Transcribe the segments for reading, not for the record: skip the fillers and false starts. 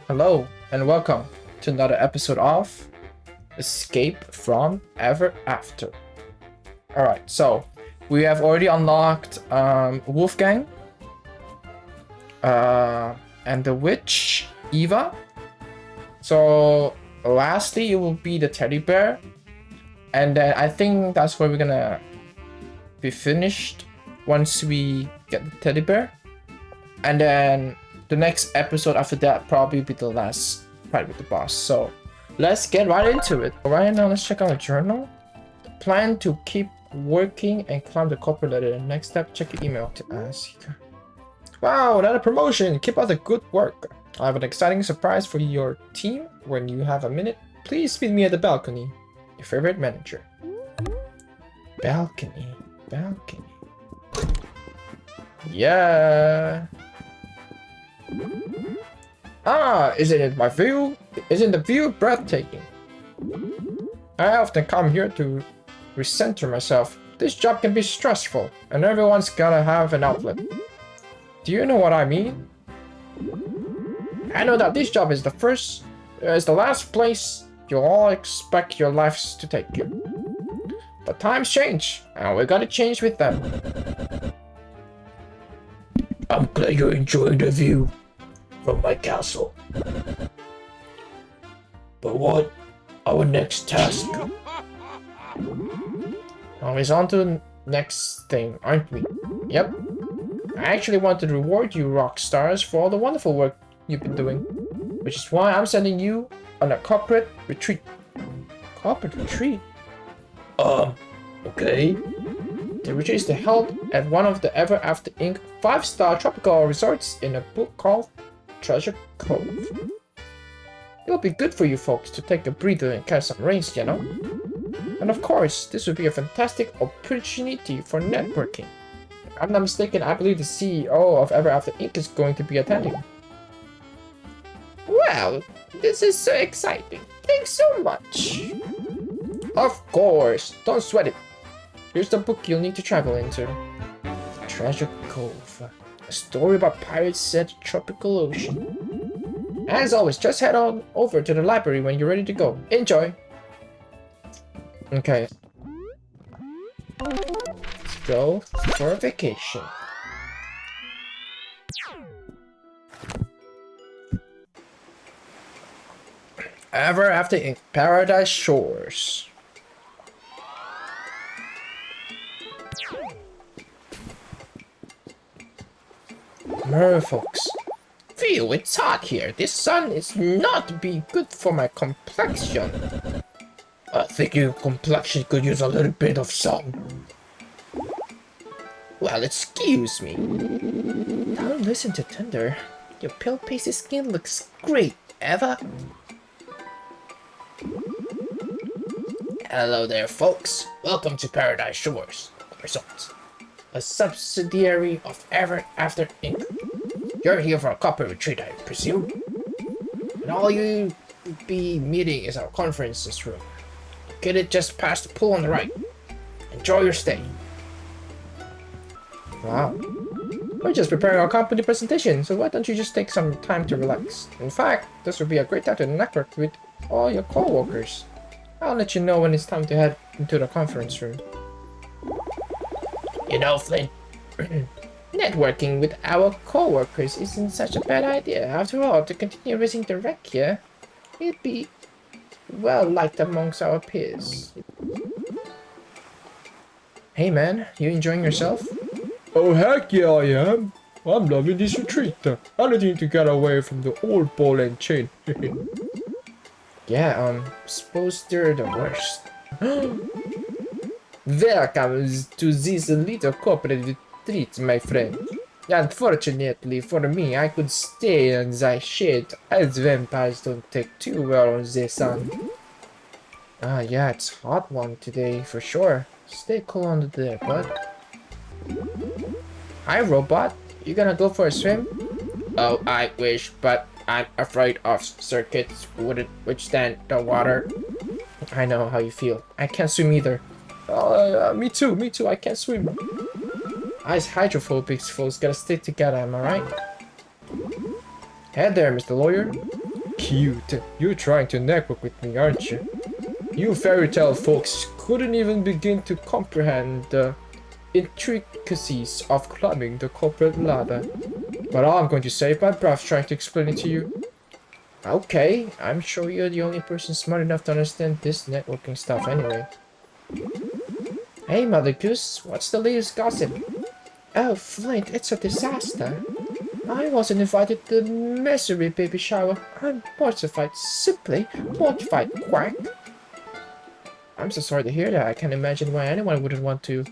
Hello and welcome to another episode of Escape from Ever After. Alright, so we have already unlocked Wolfgang and the witch Eva. So lastly it will be the teddy bear, and then I think that's where we're gonna be finished once we get the teddy bear, and then the next episode after that probably be the last fight with the boss. So let's get right into it. Right now, let's check out the journal. Plan to keep working and climb the corporate ladder. Next step, check your email to ask. Wow, another promotion. Keep up the good work. I have an exciting surprise for your team. When you have a minute, please meet me at the balcony. Your favorite manager. Balcony. Yeah. Isn't the view breathtaking? I often come here to recenter myself. This job can be stressful, and everyone's gotta have an outlet. Do you know what I mean? I know that this job is the last place you'll all expect your lives to take you. But times change, and we gotta change with them. I'm glad you're enjoying the view from my castle. But what our next task? Always on to the next thing, aren't we? Yep. I actually want to reward you rock stars for all the wonderful work you've been doing, which is why I'm sending you on a corporate retreat. Corporate retreat? Okay. The retreat is held at one of the Ever After Inc. 5-star tropical resorts in a book called Treasure Cove. It'll be good for you folks to take a breather and catch some rains, you know? And of course, this would be a fantastic opportunity for networking. If I'm not mistaken, I believe the CEO of Ever After Inc. is going to be attending. Well, this is so exciting. Thanks so much. Of course, don't sweat it. Here's the book you'll need to travel into. Treasure Cove. A story about pirates at the tropical ocean. As always, just head on over to the library when you're ready to go. Enjoy! Okay. Let's go for a vacation. Ever After in Paradise Shores. Merfolks. Phew, it's hot here. This sun is not be good for my complexion. I think your complexion could use a little bit of sun. Well, excuse me. Don't listen to Thunder. Your pale pasty skin looks great, Eva. Hello there, folks. Welcome to Paradise Shores Resort, a subsidiary of Ever After Inc. You're here for a corporate retreat, I presume? And all you be meeting is our conferences room. Get it just past the pool on the right. Enjoy your stay. Wow. We're just preparing our company presentation, so why don't you just take some time to relax? In fact, this would be a great time to network with all your co-workers. I'll let you know when it's time to head into the conference room. You know, Flynn, networking with our co-workers isn't such a bad idea. After all, to continue raising the wreck here, it'd be well liked amongst our peers. Hey man, you enjoying yourself? Oh heck yeah I am! I'm loving this retreat. I need to get away from the old ball and chain. Yeah, suppose they're the worst. Welcome to this little corporate retreat, my friend. Unfortunately for me, I could stay in the shade, as vampires don't take too well on the sun. Yeah, it's hot one today, for sure. Stay cool under there, bud. Hi, robot. You gonna go for a swim? Oh, I wish, but I'm afraid of circuits wouldn't withstand the water. I know how you feel. I can't swim either. Me too, I can't swim. Us hydrophobics folks gotta stick together, am I right? Hey there, Mr. Lawyer. cute. You're trying to network with me, aren't you? You fairy tale folks couldn't even begin to comprehend the intricacies of climbing the corporate ladder. But I'm going to save my breath trying to explain it to you. Okay, I'm sure you're the only person smart enough to understand this networking stuff anyway. Hey, Mother Goose, what's the latest gossip? Oh, Flint, it's a disaster. I wasn't invited to the misery baby shower. I'm mortified, simply mortified, quack. I'm so sorry to hear that. I can't imagine why anyone wouldn't want to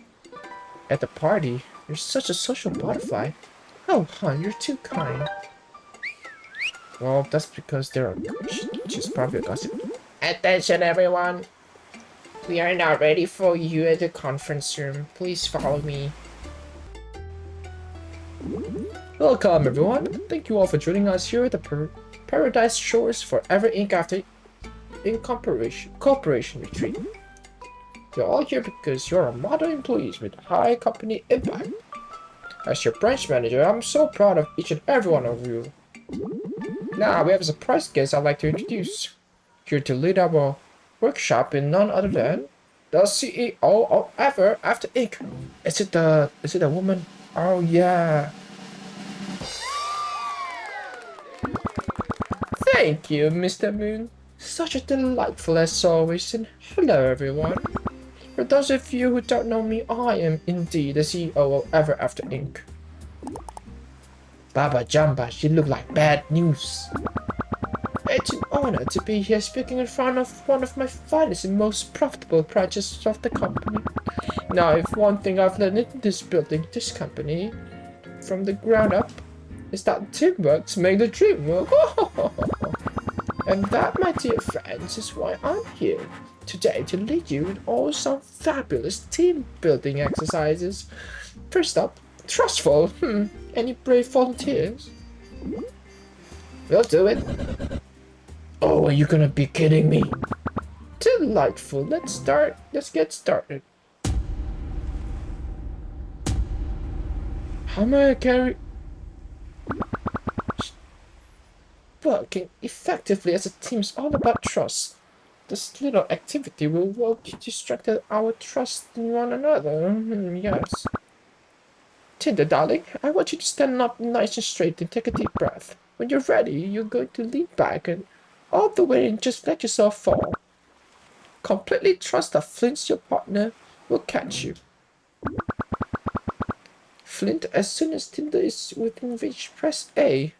at the party. You're such a social butterfly. Oh, hon, you're too kind. Well, that's because she's probably a gossip. Attention, everyone! We are now ready for you at the conference room. Please follow me. Welcome, everyone. Thank you all for joining us here at the Paradise Shores Forever Inc. After Corporation Retreat. You're all here because you're a model employees with high company impact. As your branch manager, I'm so proud of each and every one of you. Now, we have a surprise guest I'd like to introduce. Here to lead our workshop in none other than the CEO of Ever After Inc. Is it a woman? Oh yeah. Thank you, Mr. Moon. Such a delightful as always, and hello everyone. For those of you who don't know me, I am indeed the CEO of Ever After Inc. Baba Jamba, you look like bad news. It's an honor to be here speaking in front of one of my finest and most profitable branches of the company. Now, if one thing I've learned in this company, from the ground up, is that teamwork makes the dream work. And that, my dear friends, is why I'm here today to lead you in all some fabulous team building exercises. First up, trustful. Any brave volunteers? We'll do it. Oh, are you gonna be kidding me? Delightful. Let's get started. How may I carry... Working effectively as a team is all about trust. This little activity will help you to strengthen our trust in one another. Yes. Tinder, darling, I want you to stand up nice and straight and take a deep breath. When you're ready, you're going to lean back and all the way and just let yourself fall. Completely trust that Flint, your partner, will catch you. Flint, as soon as Tinder is within reach, press A.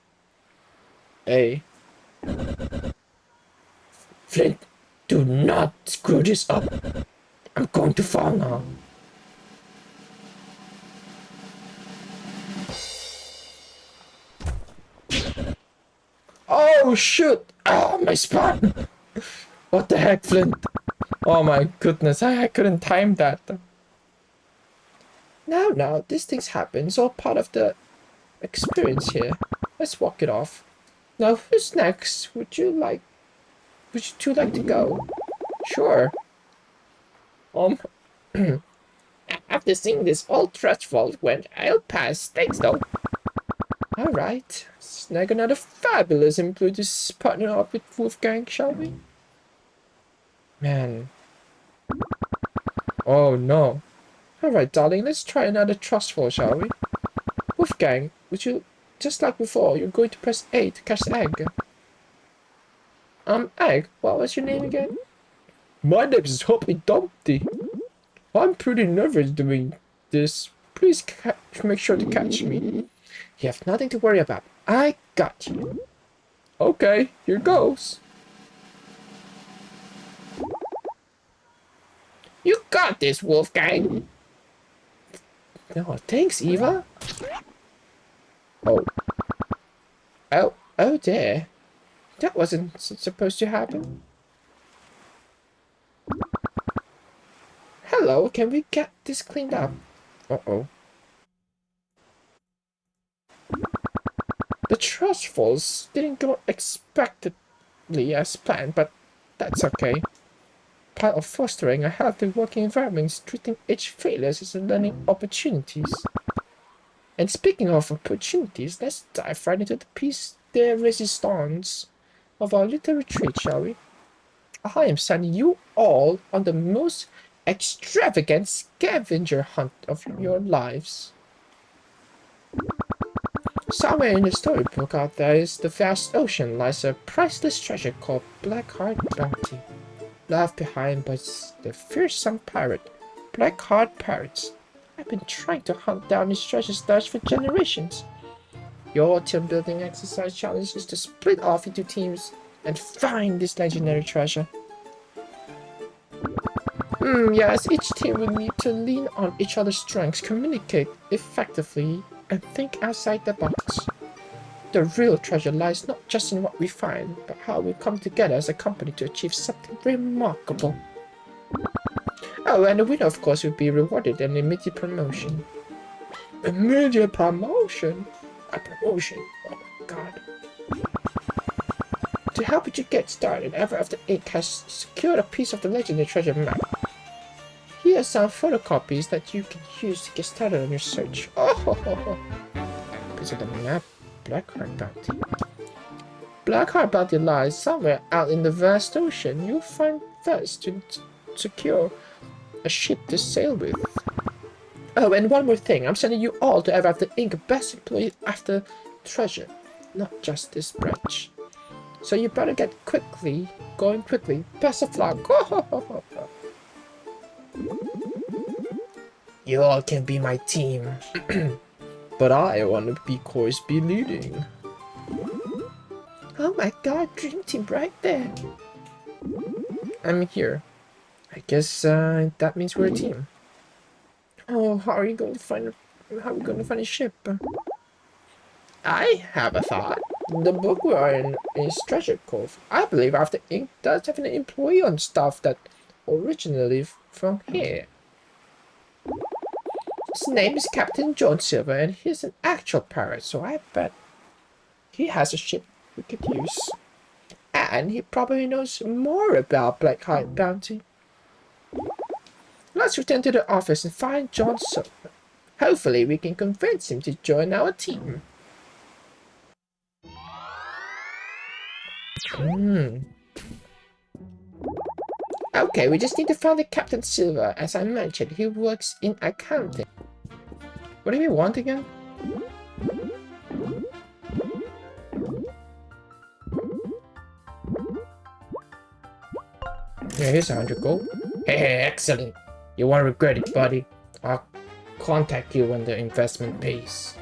A. Flint, do not screw this up. I'm going to fall now. Oh shoot! Ah, my spine! What the heck, Flint? Oh my goodness, I couldn't time that. Now, these things happen. It's all part of the experience here. Let's walk it off. Now, who's next? Would you two like to go? Sure. After seeing this old trash vault went, I'll pass. Thanks though. Alright. Snag another fabulous employee to partner up with Wolfgang, shall we? Man. Oh no. Alright, darling, let's try another trust fall, shall we? Wolfgang, would you, just like before, you're going to press A to catch the egg. Egg? What was your name again? My name is Humpty Dumpty. I'm pretty nervous doing this. Please make sure to catch me. You have nothing to worry about. I got you. Okay, here goes. You got this, Wolfgang. No, thanks, Eva. Oh dear. That wasn't supposed to happen. Hello, can we get this cleaned up? Uh-oh. The trust falls didn't go expectedly as planned, but that's okay. Part of fostering a healthy working environment is treating each failures as learning opportunities. And speaking of opportunities, let's dive right into the piece de resistance. of our little retreat, shall we? I am sending you all on the most extravagant scavenger hunt of your lives. Somewhere in the storybook out there is the vast ocean lies a priceless treasure called Blackheart Bounty, left behind by the fearsome pirate, Blackheart Pirates. I've been trying to hunt down this treasure stash for generations. Your team building exercise challenge is to split off into teams and find this legendary treasure. Yes, each team will need to lean on each other's strengths, communicate effectively, and think outside the box. The real treasure lies not just in what we find, but how we come together as a company to achieve something remarkable. Oh, and the winner, of course, will be rewarded an immediate promotion. Immediate promotion? A promotion? Oh my god. To help you get started, Ever After Inc. has secured a piece of the legendary treasure map. Here are some photocopies that you can use to get started on your search. Oh, piece of the map, Blackheart Bounty. Blackheart Bounty lies somewhere out in the vast ocean. You'll find first to secure a ship to sail with. Oh, and one more thing. I'm sending you all to Ever After Inc. Best Employee After Treasure, not just this branch. So you better get going quickly. Best of luck. You all can be my team. But I want to be leading. Oh my god, dream team right there. I'm here. I guess that means we're a team. Oh, how are we going to find a ship? I have a thought. The book we are in is Treasure Cove. I believe After Inc. does have an employee on staff that originally from here. His name is Captain John Silver, and he's an actual pirate, so I bet he has a ship we could use. And he probably knows more about Blackheart Bounty. Let's return to the office and find John Silver. Hopefully we can convince him to join our team. Okay, we just need to find the Captain Silver. As I mentioned, he works in accounting. What do we want again? Yeah, here's 100 gold. Hey, excellent. You won't regret it, buddy. I'll contact you when the investment pays.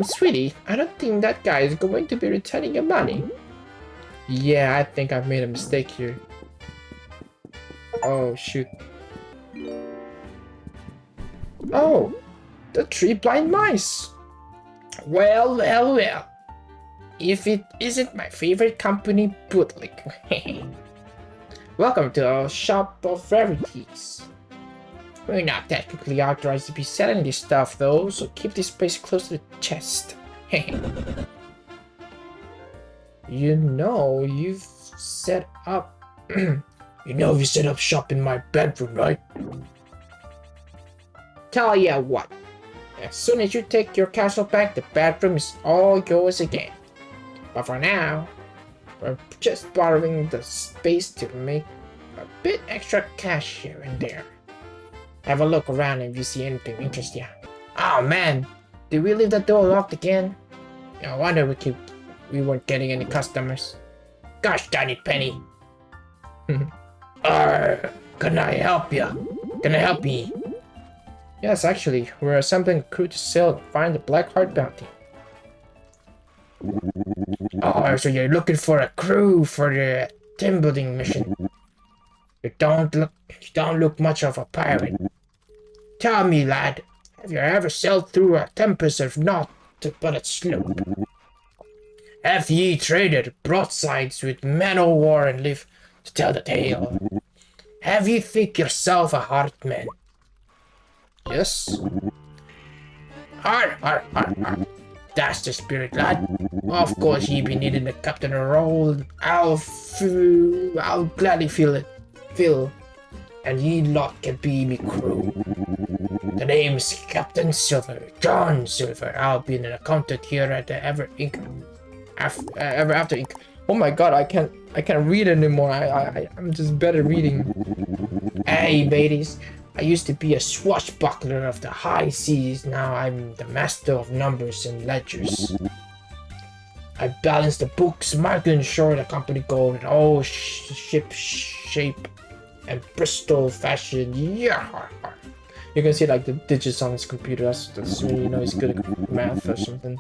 Sweetie, I don't think that guy is going to be returning your money. Yeah, I think I've made a mistake here. Oh, shoot. Oh, the 3 blind mice. Well. If it isn't my favorite company, Bootlick. Welcome to our shop of rarities. We're not technically authorized to be selling this stuff though, so keep this place close to the chest. You know, you've set up... you set up shop in my bedroom, right? Tell ya what. As soon as you take your castle back, the bedroom is all yours again. But for now, we're just borrowing the space to make a bit extra cash here and there. Have a look around if you see anything interesting. Oh man, did we leave the door locked again? No wonder we weren't getting any customers. Gosh darn it, Penny. Can I help you? Can I help me? Yes, actually, we're assembling a crew to sail and find the Blackheart Bounty. Oh, so you're looking for a crew for the team building mission? You don't look much of a pirate. Tell me, lad, have you ever sailed through a tempest of naught but a sloop? Have ye traded broadsides with men o' war and lived to tell the tale? Have ye think yourself a hard man? Yes. Har. That's the spirit, lad. Of course ye be needing a captain role. I'll gladly fill, and ye lot can be me crew. The name's Captain Silver, John Silver. I'll be an accountant here at the Ever After Inc. Oh my god, I can't read anymore. I'm just better reading. Hey, mateys. I used to be a swashbuckler of the high seas. Now I'm the master of numbers and ledgers. I balance the books, mark and ensure the company gold in all ship shape and Bristol fashion. Yeah. You can see like the digits on his computer. That's when you know he's good at math or something.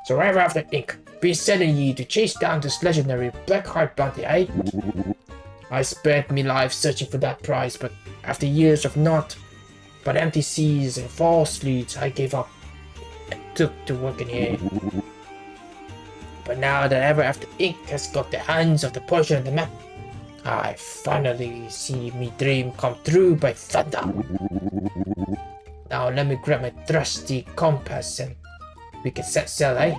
So ever after Inc. be sending ye to chase down this legendary Blackheart bounty, eh? I spent me life searching for that prize, but after years of naught but empty seas and false leads, I gave up and took to working here. But now that Ever After Inc. has got the hands of the portion of the map, I finally see me dream come true by thunder. Now let me grab my trusty compass and we can set sail, eh?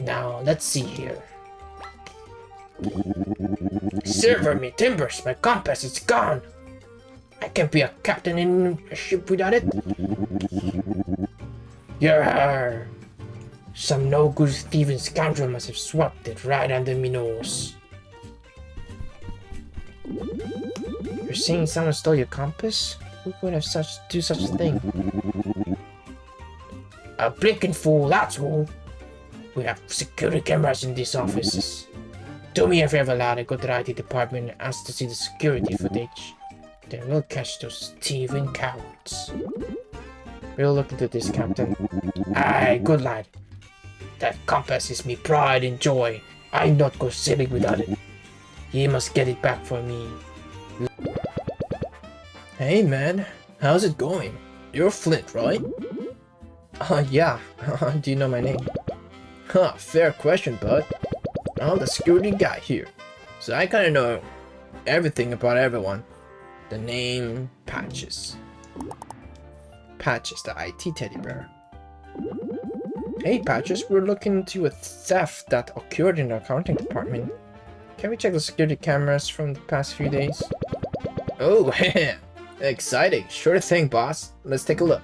Now let's see here. Silver me timbers, my compass is gone. I can't be a captain in a ship without it. Yarr! Some no-good thieving scoundrel must have swapped it right under me nose. You're saying someone stole your compass? Who would have do such a thing? A blinking fool, that's who. We have security cameras in these offices. Do me a favor, lad, and go to the IT department and ask to see the security footage. Then we'll catch those thieving cowards. We'll look into this, Captain. Aye, good lad. That compass is me pride and joy. I not go sailing without it. Ye must get it back for me. Hey man, how's it going? You're Flint, right? Yeah. Do you know my name? Huh, fair question, bud. I'm the security guy here, so I kinda know everything about everyone. The name Patches. Patches, the IT teddy bear. Hey Patches, we're looking into a theft that occurred in the accounting department. Can we check the security cameras from the past few days? Oh, exciting. Sure thing, boss. Let's take a look.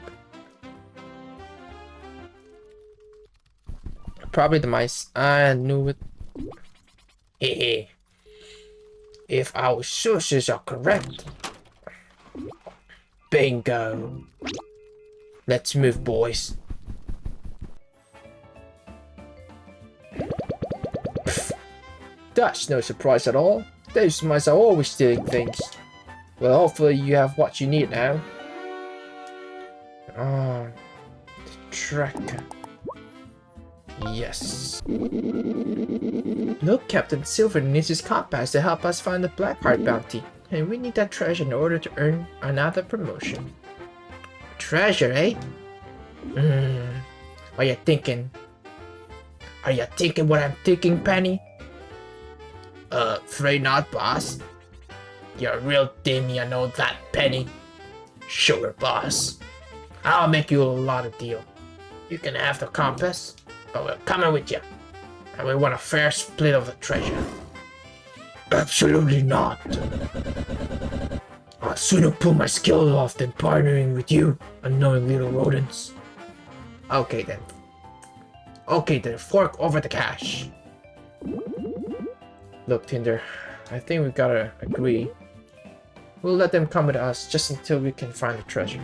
Probably the mice. I knew it. Hehe. If our sources are correct. Bingo. Let's move, boys. Pfft. That's no surprise at all. Those mice are always stealing things. Well, hopefully you have what you need now. Oh, the tracker. Yes. Look, Captain Silver needs his compass to help us find the Blackheart bounty. And we need that treasure in order to earn another promotion. Treasure, eh? Are you thinking? Are you thinking what I'm thinking, Penny? Afraid not, boss. You're real dim, you know that, Penny. Sure, boss. I'll make you a lot of deal. You can have the compass, but we're coming with you. And we want a fair split of the treasure. Absolutely not. I'd sooner pull my skill off than partnering with you, unknowing little rodents. Okay then. Okay then, fork over the cash. Look, Tinder, I think we gotta agree. We'll let them come with us just until we can find the treasure.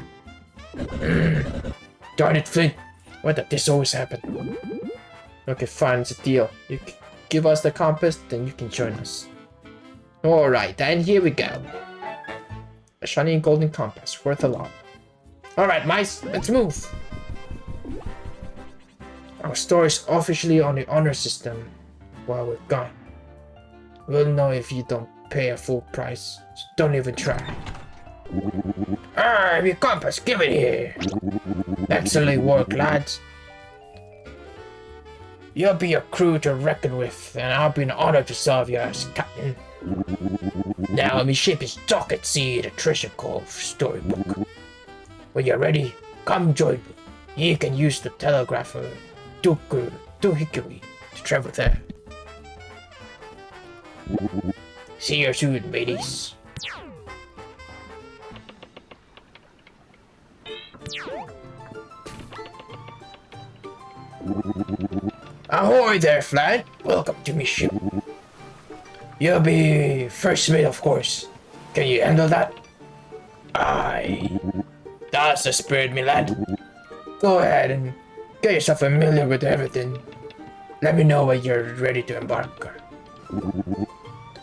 Darn it, Flint. Why does this always happen? Okay, fine, it's a deal. You give us the compass, then you can join us. Alright, then here we go. A shiny golden compass, worth a lot. Alright, mice, let's move. Our store is officially on the honor system while we're gone. We'll know if you don't pay a full price, so don't even try. Your compass, give it here. Excellent work, lads. You'll be a crew to reckon with, and I'll be an honor to serve you as captain. Now let me ship his dock at sea to Treasure Cove storybook. When you're ready, come join me. You can use the telegrapher Doohickey to travel there. See you soon, mateys. Ahoy there, Flat! Welcome to my ship. You'll be first mate, of course. Can you handle that? Aye. That's the spirit, me lad. Go ahead and get yourself familiar with everything. Let me know when you're ready to embark.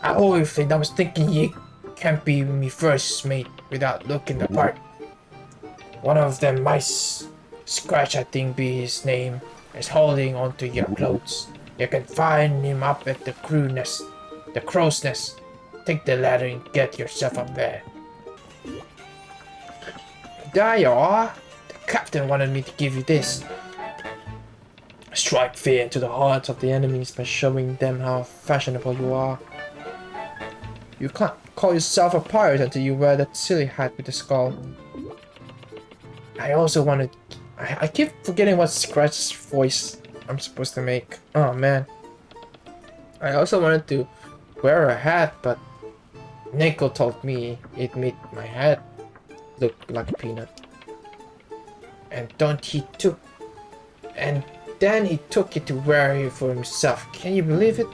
Ahoy, Flint. I was thinking you can't be me first mate without looking the part. One of them mice, Scratch I think be his name, is holding onto your clothes. You can find him up at the crow's nest. Take the ladder and get yourself up there. There you are. The captain wanted me to give you this. Strike fear into the hearts of the enemies by showing them how fashionable you are. You can't call yourself a pirate until you wear that silly hat with the skull. I also wanted... I keep forgetting what Scratch's voice I'm supposed to make. Oh man. I also wanted to wear a hat, but Nico told me it made my head look like a peanut. And then he took it to wear it for himself. Can you believe it?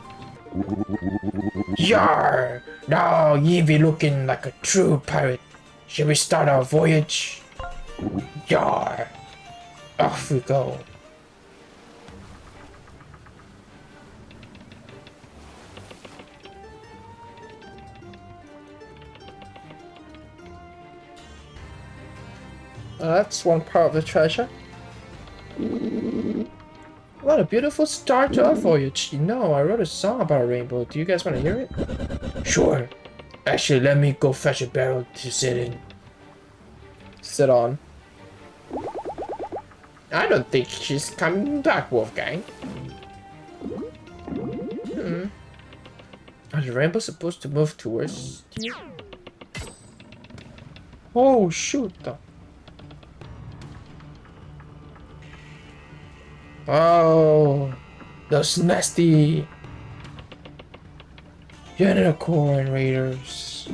Yar! Now ye be looking like a true pirate. Shall we start our voyage? Yar! Off we go. That's one part of the treasure. What a beautiful start to our voyage. You know, I wrote a song about a rainbow. Do you guys want to hear it? Sure. Actually, let me go fetch a barrel to sit in. Sit on. I don't think she's coming back, Wolfgang. Are the rainbows supposed to move towards you? Oh, shoot. Oh, those nasty unicorn raiders.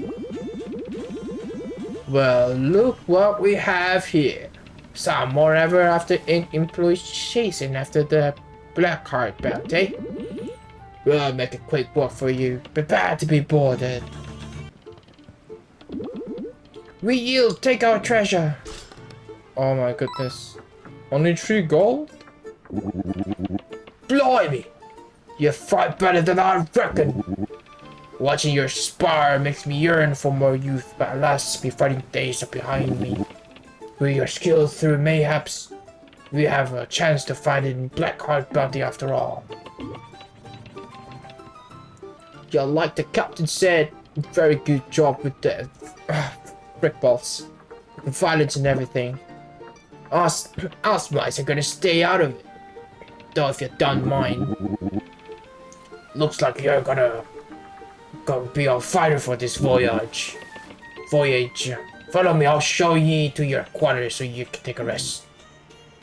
Well, look what we have here. Some more ever after employees chasing after the Blackheart belt, eh? We'll make a quick work for you. Prepare to be boarded. We yield, take our treasure. Oh my goodness. Only 3 gold? Blimey! You fight better than I reckon! Watching your spar makes me yearn for more youth, but alas, my fighting days are behind me. With your skill through mayhaps, we have a chance to find it in Blackheart bounty after all. Yeah, like the captain said, very good job with the brick balls, violence and everything. Us mice are gonna stay out of it. Though if you don't mind. Looks like you're gonna be our fighter for this voyage. Follow me, I'll show ye to your quarters so you can take a rest.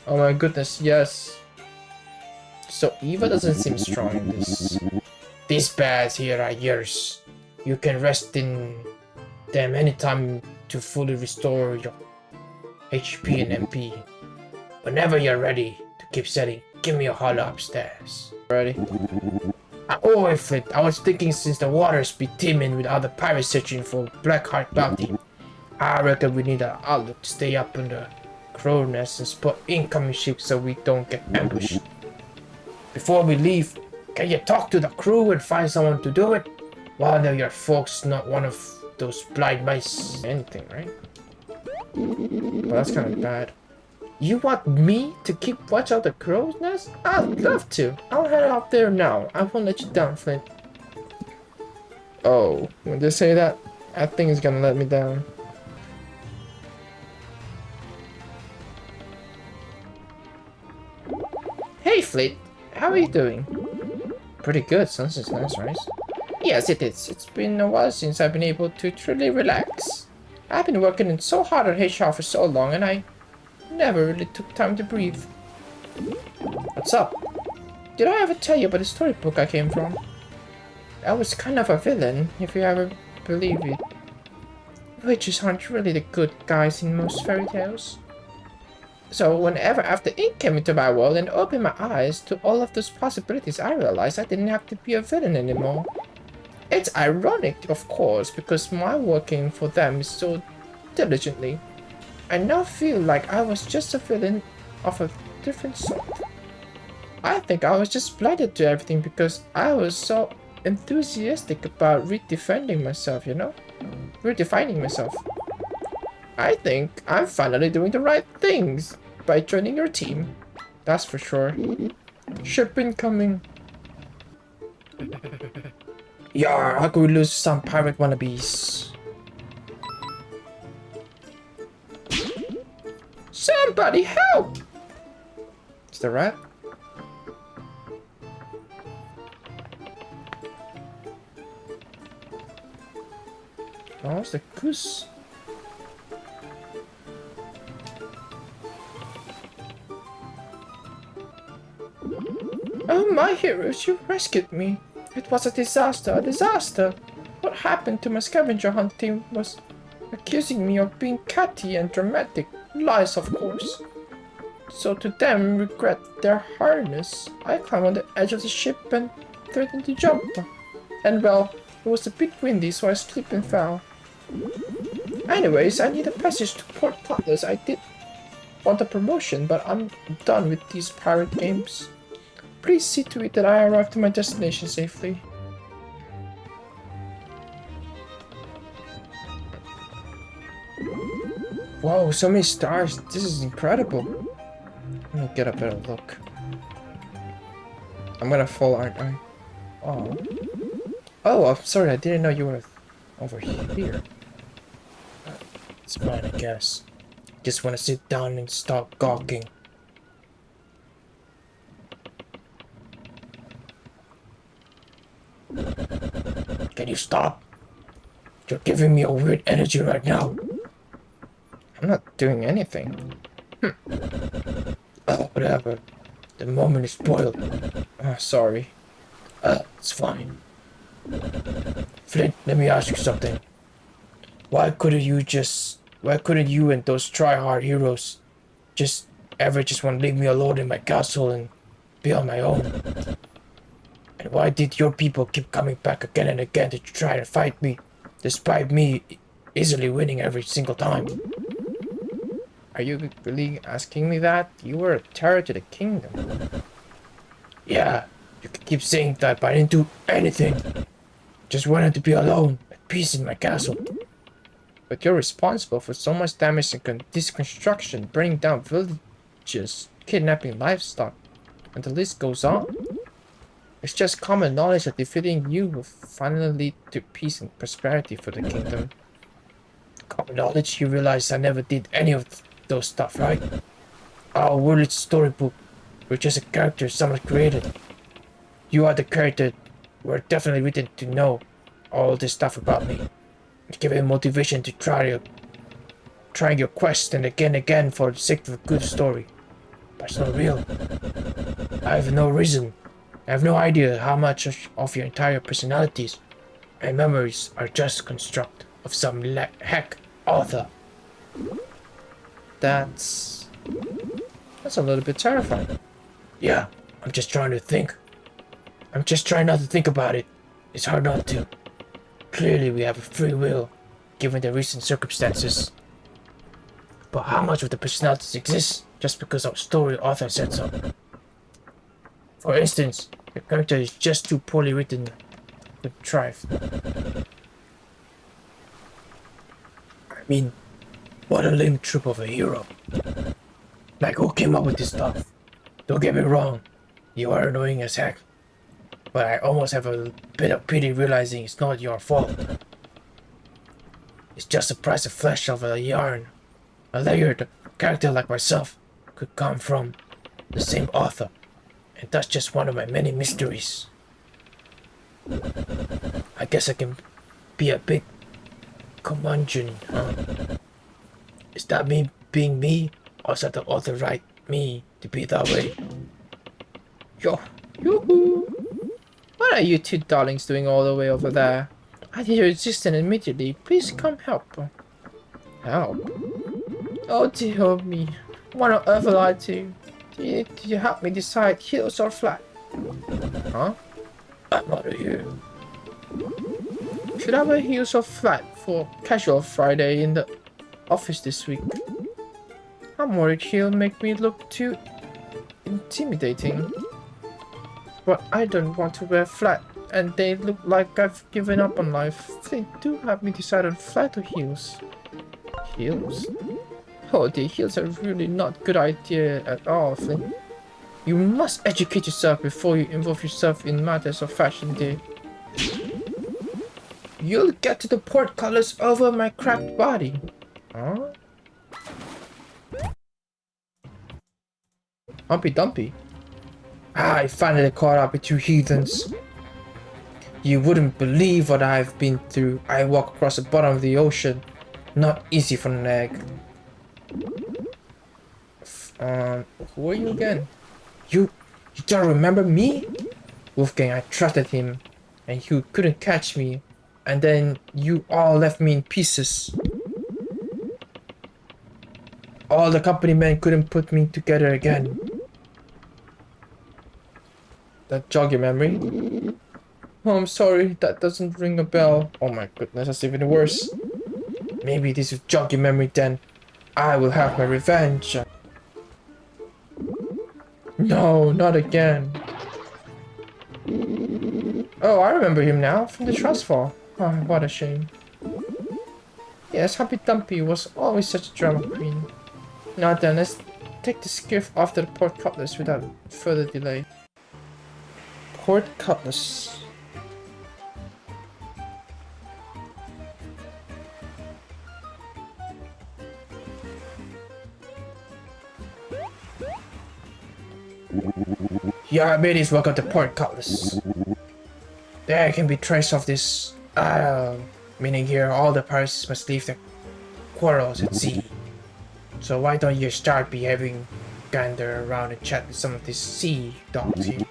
Oh my goodness, yes. So Eva doesn't seem strong in this. These bags here are yours. You can rest in them anytime to fully restore your HP and MP. Whenever you're ready to keep setting, give me a holler upstairs. Ready? Oh, if I was thinking since the waters be teeming with other pirates searching for Blackheart bounty, I reckon we need an outlook to stay up in the crow nest and spot incoming ships so we don't get ambushed. Before we leave, can you talk to the crew and find someone to do it? While your folks not one of those blind mice. Anything, right? Well, that's kind of bad. You want me to keep watch out the crow's nest? I'd love to. I'll head out there now. I won't let you down, Flint. Oh, when they say that, I think it's gonna let me down. Hey, Flint. How are you doing? Pretty good. Sunsets nice, right? Yes, it is. It's been a while since I've been able to truly relax. I've been working so hard at HR for so long, and I never really took time to breathe. What's up? Did I ever tell you about the storybook I came from? I was kind of a villain, if you ever believe it. Witches aren't really the good guys in most fairy tales. So whenever after ink came into my world and opened my eyes to all of those possibilities, I realized I didn't have to be a villain anymore. It's ironic, of course, because my working for them is so diligently. I now feel like I was just a villain of a different sort. I think I was just blinded to everything because I was so enthusiastic about redefining myself, you know? Redefining myself. I think I'm finally doing the right things by joining your team. That's for sure. Ship incoming. Yar, how could we lose some pirate wannabes? Somebody help! Is that right? Oh, it's the goose. Oh, my heroes, you rescued me. It was a disaster, a disaster. What happened to my scavenger hunt team was accusing me of being catty and dramatic. Lies, of course. So to them, regret their hardness. I climbed on the edge of the ship and threatened to jump. And well, it was a bit windy, so I slipped and fell. Anyways, I need a passage to Port Cutlass. I did want a promotion, but I'm done with these pirate games. Please see to it that I arrive to my destination safely. Whoa, so many stars. This is incredible. Let me get a better look. I'm gonna fall, aren't I? Oh. Oh, I'm sorry. I didn't know you were over here. It's fine, I guess. Just wanna sit down and stop gawking. Can you stop? You're giving me a weird energy right now. I'm not doing anything. Oh, whatever. The moment is spoiled. Sorry. It's fine. Flint, let me ask you something. Why couldn't you and those try-hard heroes just want to leave me alone in my castle and be on my own? And why did your people keep coming back again and again to try to fight me, despite me easily winning every single time? Are you really asking me that? You were a terror to the kingdom. Yeah, you can keep saying that, but I didn't do anything. Just wanted to be alone, at peace in my castle. But you're responsible for so much damage and deconstruction, burning down villages, kidnapping livestock, and the list goes on. It's just common knowledge that defeating you will finally lead to peace and prosperity for the kingdom. Common knowledge, you realize I never did any of those stuff, right? Our worldly storybook, we're just a character someone created. You are the character. We're definitely written to know all this stuff about me. To give you motivation to trying your quest and again for the sake of a good story. But it's not real. I have no reason. I have no idea how much of your entire personalities and memories are just construct of some hack author. That's a little bit terrifying. Yeah, I'm just trying to think. I'm just trying not to think about it. It's hard not to. Clearly we have a free will, given the recent circumstances. But how much of the personalities exist just because our story author said so? For instance, your character is just too poorly written to thrive. I mean, what a lame troop of a hero. Like, who came up with this stuff? Don't get me wrong, you are annoying as heck. But I almost have a bit of pity realizing it's not your fault. It's just the price of flesh of a yarn. A layered character like myself could come from the same author. And that's just one of my many mysteries. I guess I can be a bit curmudgeon, huh? Is that me being me? Or is that the author write me to be that way? Yoo-hoo! What are you two darlings doing all the way over there? I need your assistance immediately. Please come help. Help? Oh dear me. What on earth will I do? Did you help me decide hills or flat? Huh? I'm not here. Should I wear heels or flat for casual Friday in the office this week? I'm worried he'll make me look too intimidating. But I don't want to wear flat, and they look like I've given up on life. They do have me decide on flat or heels. Heels? Oh, the heels are really not a good idea at all, Flynn. You must educate yourself before you involve yourself in matters of fashion, dear. You'll get to the portcullis over my cracked body. Huh? Humpy Dumpy. I finally caught up with you heathens. You wouldn't believe what I've been through. I walk across the bottom of the ocean. Not easy for an egg. Who are you again? You don't remember me? Wolfgang, I trusted him, and you couldn't catch me. And then you all left me in pieces. All the company men couldn't put me together again. That jog your memory? Oh, I'm sorry, that doesn't ring a bell. Oh my goodness, that's even worse. Maybe this will jog your memory then. I will have my revenge. No, not again. Oh, I remember him now, from the trust fall. Oh, what a shame. Yes, Humpy Dumpy was always such a drama queen. Now then, let's take the skiff off to the port cutlass without further delay. Port cutlass. Yeah, mateys, welcome to Port Cutlass. There can be trace of this, meaning here all the pirates must leave their quarrels at sea. So why don't you start behaving, gander around and chat with some of these sea dogs here.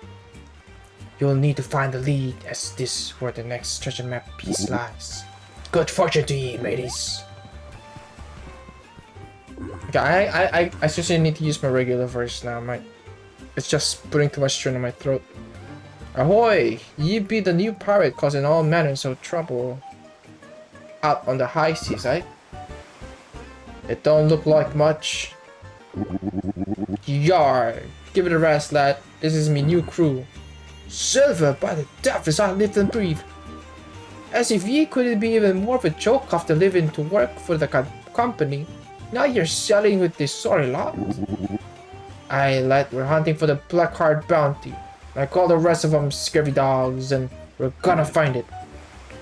You'll need to find the lead, as this where the next treasure map piece lies. Good fortune to you, mateys. Okay, I seriously need to use my regular voice now. It's just putting too much strain on my throat. Ahoy! Ye be the new pirate causing all manners of trouble out on the high seas, eh? It don't look like much. Yar! Give it a rest, lad. This is me new crew. Silver, by the devils I live and breathe. As if ye couldn't be even more of a joke after living to work for the company. Now you're selling with this sorry lot. Aye, lad, we're hunting for the Blackheart bounty. Like all the rest of them scurvy dogs, and we're gonna find it.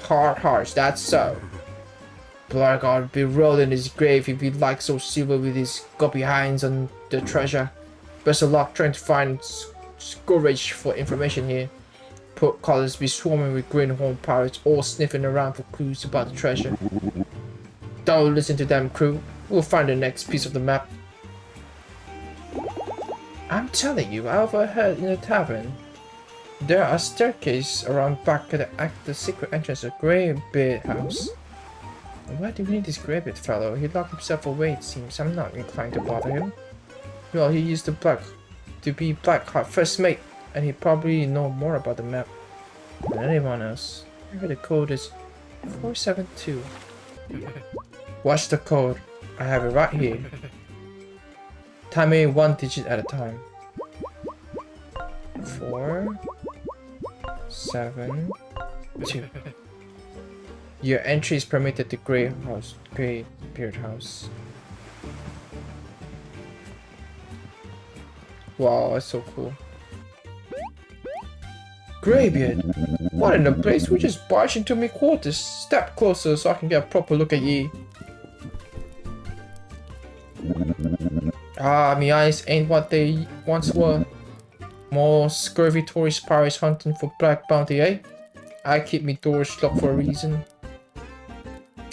Harsh, that's so. Blackheart be rolling his grave if he'd like so silver with his guppy hinds on the treasure. Best of luck trying to find scourge for information here. Port Cutlass be swarming with greenhorn pirates all sniffing around for clues about the treasure. Don't listen to them, crew. We'll find the next piece of the map. I'm telling you, I overheard in the tavern. There are staircases around back at the secret entrance of Greybeard House. Why do we need this Greybeard fellow? He locked himself away, it seems. I'm not inclined to bother him. Well, he used to be Blackheart first mate, and he probably know more about the map than anyone else. I heard the code is 472. Watch the code. I have it right here. Time it 1 digit at a time. 4, 7, 2. Your entry is permitted to Greybeard House. Wow, that's so cool. Greybeard, what in the place? We just barged into me quarters. Step closer so I can get a proper look at ye. Ah, me eyes ain't what they once were. More scurvy tourist pirates hunting for black bounty, eh? I keep me doors locked for a reason.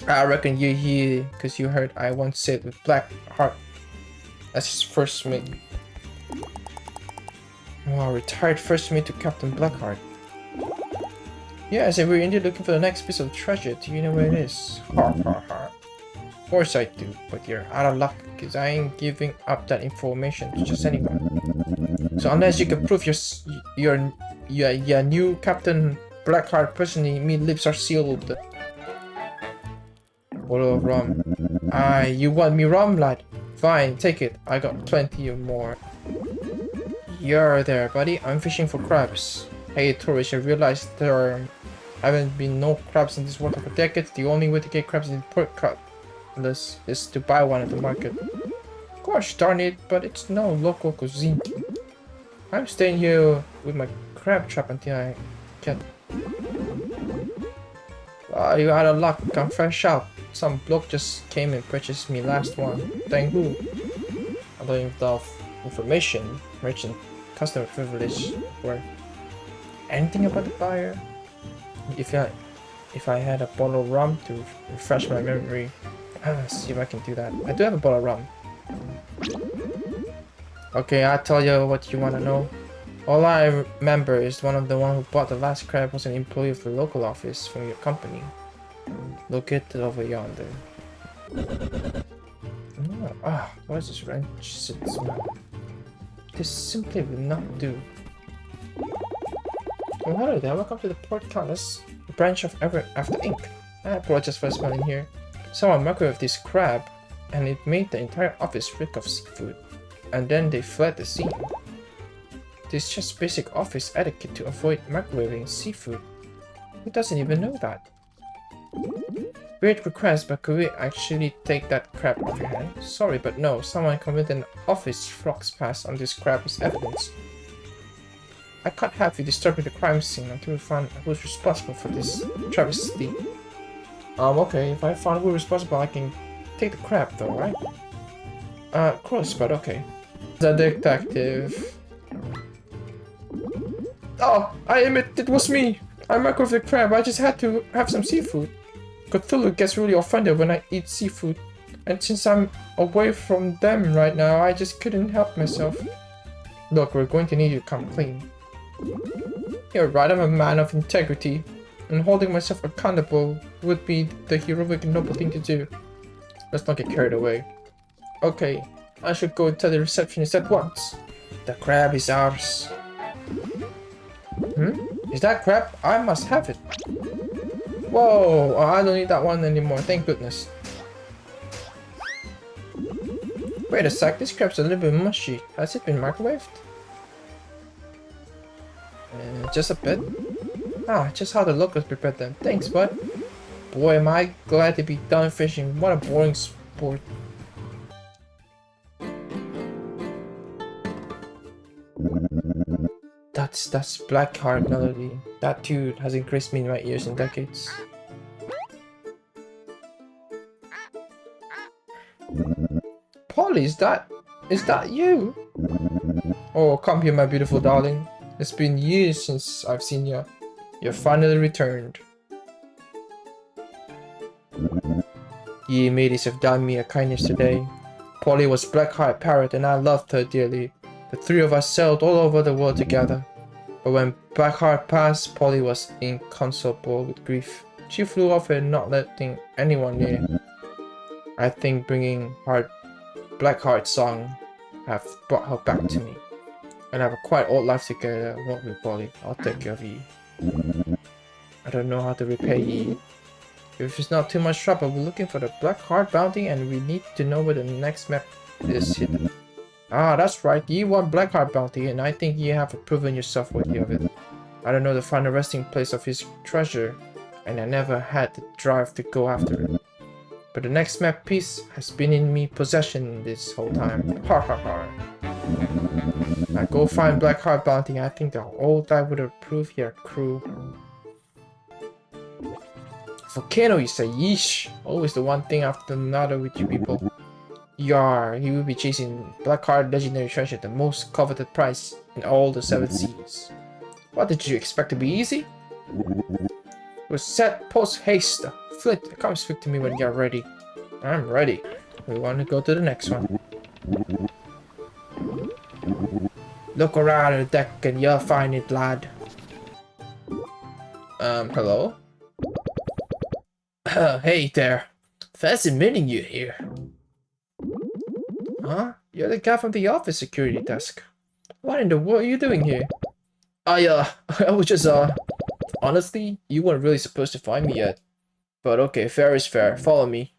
I reckon you're here because you heard I once said with Blackheart as his first mate. Wow, retired first mate to Captain Blackheart. Yes, and we're indeed looking for the next piece of treasure. Do you know where it is? Ha ha ha. Of course I do, but you're out of luck because I ain't giving up that information to just anyone. So unless you can prove your new Captain Blackheart personally, me lips are sealed. Bottle of rum. Ah, you want me rum, lad? Fine, take it. I got plenty more. You're there, buddy. I'm fishing for crabs. Hey, tourist, I realized there haven't been no crabs in this water for decades. The only way to get crabs in Port Cutlass is to buy one at the market. Gosh darn it, but it's no local cuisine. I'm staying here with my crab trap until I get... you out of luck. I'm fresh out. Some bloke just came and purchased me last one. Thank who? I don't even have information. Merchant, customer privilege, or anything about the buyer. If I had a bottle of rum to refresh my memory, see if I can do that. I do have a bottle of rum. Okay, I'll tell you what you want to know. All I remember is one who bought the last crab was an employee of the local office from your company. Look at it over yonder. What is this wrench smell? This simply will not do. Oh, hello there, welcome to the Port Cutlass, a branch of After Inc. I apologize for smelling here. Someone microwaved this crab, and it made the entire office reek of seafood. And then they fled the scene. This is just basic office etiquette to avoid microwaving seafood. Who doesn't even know that? Weird request, but could we actually take that crab off your hand? Sorry, but no. Someone committed an office frogs pass on this crab as evidence. I can't have you disturbing the crime scene until we find who's responsible for this travesty. Okay, if I find who's responsible, I can take the crab though, right? Gross, but okay. The detective. Oh, I admit it was me! I microwaved the crab, I just had to have some seafood. Cthulhu gets really offended when I eat seafood, and since I'm away from them right now, I just couldn't help myself. Look, we're going to need you to come clean. You're right, I'm a man of integrity, and holding myself accountable would be the heroic and noble thing to do. Let's not get carried away. Okay, I should go and tell the receptionist at once. The crab is ours. Is that crab? I must have it. Whoa, I don't need that one anymore, thank goodness. Wait a sec, this crab's a little bit mushy. Has it been microwaved? Just a bit. Just how the locals prepared them. Thanks, bud. Boy, am I glad to be done fishing. What a boring sport. That's Blackheart melody. That tune has increased me in my ears in decades. Polly, is that you? Oh, come here, my beautiful darling. It's been years since I've seen you. You've finally returned. Ye mateys have done me a kindness today. Polly was Blackheart Parrot and I loved her dearly. The three of us sailed all over the world together. But when Blackheart passed, Polly was inconsolable with grief. She flew off and not letting anyone near. I think bringing Blackheart's song have brought her back to me. And have a quite old life together, won't we, Polly? I'll take care of ye. I don't know how to repay ye. If it's not too much trouble, we're looking for the Blackheart bounty and we need to know where the next map is hidden. That's right, ye want Blackheart bounty and I think ye have proven yourself worthy of it. I don't know the final resting place of his treasure and I never had the drive to go after it. But the next map piece has been in me possession this whole time. Ha ha ha. Now go find Blackheart bounty. I think the old guy would approve your crew. Volcano, you say? Yeesh. Always the one thing after another with you people. Yar, he will be chasing Blackheart legendary treasure, the most coveted prize in all the 7 seas. What did you expect to be easy? We're set post haste. Flint, come speak to me when you're ready. I'm ready. We want to go to the next one. Look around the deck and you'll find it, lad. Hello? Hey there. Fancy meeting you here. Huh? You're the guy from the office security desk. What in the world are you doing here? I was just, honestly, you weren't really supposed to find me yet. But okay, fair is fair. Follow me.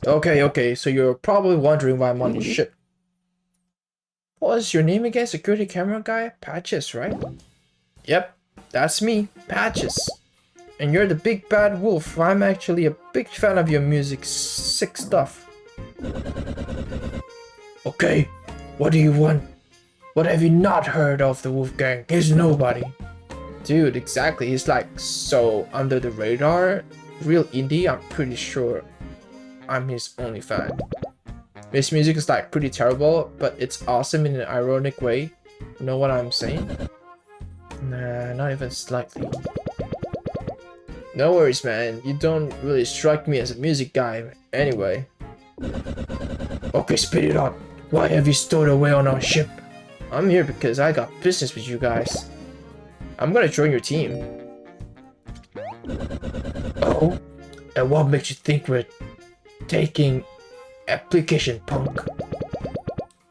Okay, so you're probably wondering why I'm on your ship. What was your name again? Security camera guy? Patches, right? Yep, that's me, Patches. And you're the big bad wolf. I'm actually a big fan of your music. Sick stuff. Okay, what do you want? What have you not heard of the Wolfgang? He's nobody. Dude, exactly. He's like so under the radar. Real indie, I'm pretty sure I'm his only fan. His music is like pretty terrible, but it's awesome in an ironic way. You know what I'm saying? Nah, not even slightly. No worries, man. You don't really strike me as a music guy anyway. Okay, spit it out. Why have you stowed away on our ship? I'm here because I got business with you guys. I'm gonna join your team. Oh? And what makes you think we're taking application punk?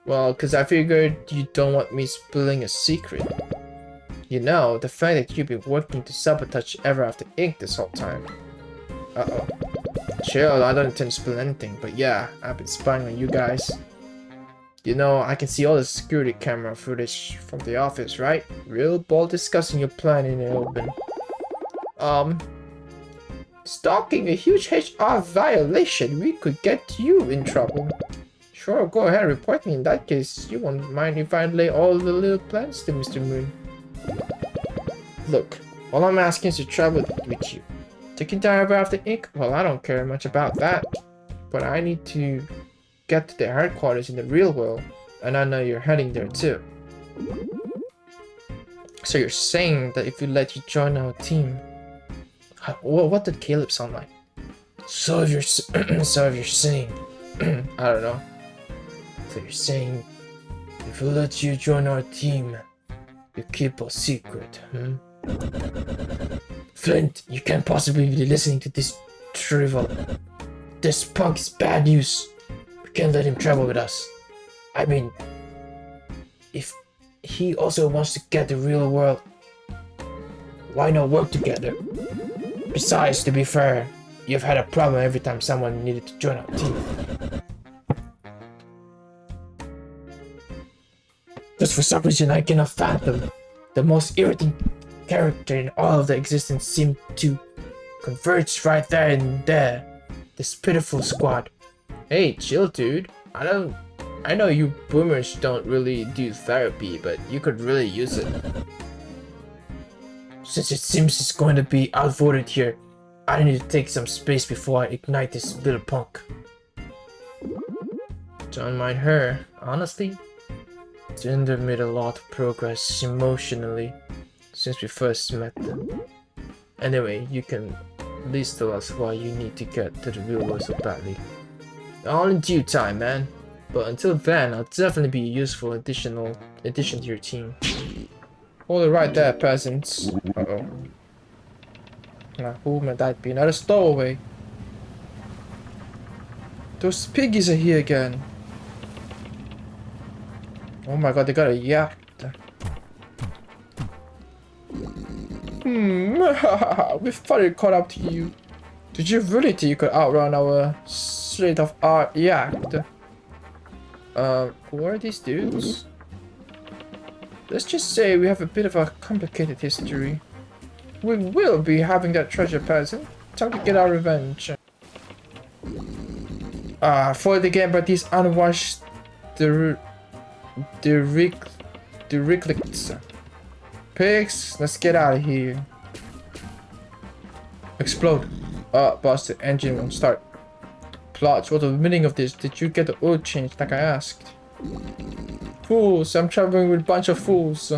Well, because I figured you don't want me spilling a secret. You know, the fact that you've been working to sabotage Ever After Inc. this whole time. Uh-oh. Chill, I don't intend to spill anything, but yeah, I've been spying on you guys. You know, I can see all the security camera footage from the office, right? Real bold discussing your plan in the open. Stalking a huge HR violation, we could get you in trouble. Sure, go ahead, report me. In that case, you won't mind if I lay all the little plans to Mr. Moon. Look, all I'm asking is to travel with you. Taking down Ever After Inc? Well, I don't care much about that. But I need to get to their headquarters in the real world. And I know you're heading there too. So you're saying that if we let you join our team... What did Caleb sound like? So if you're saying... I don't know. So you're saying... If we let you join our team... You keep a secret, hmm? Flint, you can't possibly be listening to this drivel. This punk is bad news. We can't let him travel with us. I mean, if he also wants to get the real world, why not work together? Besides, to be fair, you've had a problem every time someone needed to join our team. Just for some reason I cannot fathom. The most irritating character in all of the existence seemed to converge right there and there. This pitiful squad. Hey, chill dude. I know you boomers don't really do therapy, but you could really use it. Since it seems it's going to be outvoted here, I need to take some space before I ignite this little punk. Don't mind her, honestly. Jinder made a lot of progress emotionally since we first met them. Anyway, you can at least tell us why you need to get to the real world so badly. All in due time, man. But until then, I'll definitely be a useful addition to your team. Hold it right there, peasants. Uh-oh. Now, who might that be? Another stowaway. Those piggies are here again. Oh my god, they got a yacht. We finally caught up to you. Did you really think you could outrun our state-of-art yacht? Who are these dudes? Let's just say we have a bit of a complicated history. We will be having that treasure, peasant. Time to get our revenge. For the game, but these unwashed derelict pigs, let's get out of here. Explode. Boss, the engine won't start. Plots, what's the meaning of this? Did you get the oil changed like I asked? Fools, I'm traveling with a bunch of fools.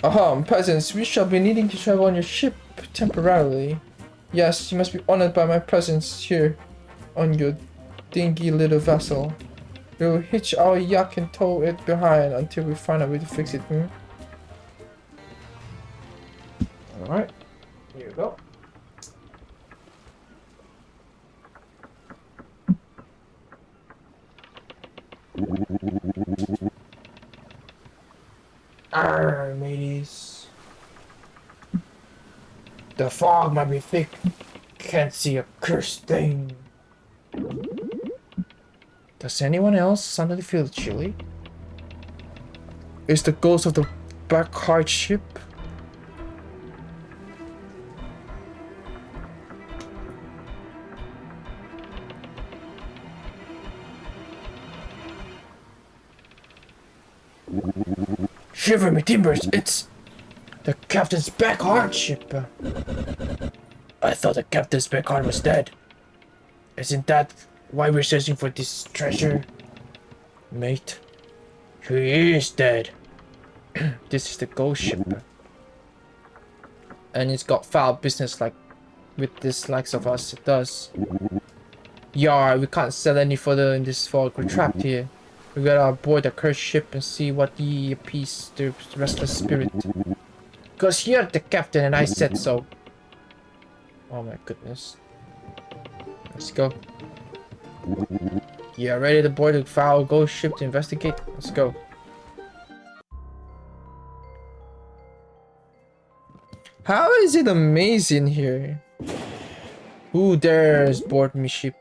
Peasants, we shall be needing to travel on your ship temporarily. Yes, you must be honored by my presence here on your dingy little vessel. We'll hitch our yacht and tow it behind until we find a way to fix it. Alright, here we go. The fog might be thick. Can't see a cursed thing. Does anyone else suddenly feel chilly? Is the ghost of the Blackheart ship? Shiver me timbers, it's the captain's Blackheart ship. I thought the captain's Blackheart was dead. Isn't that why we're searching for this treasure? Mate, he is dead. This is the ghost ship. And it's got foul business like with this likes of us it does. Yar, we can't sell any further in this fog. We're trapped here. We gotta board the cursed ship and see what ye appease the restless spirit. Cause you're the captain and I said so. Oh my goodness. Let's go. Yeah, ready to board the foul ghost ship to investigate? Let's go. How is it amazing here? Who dares board me ship?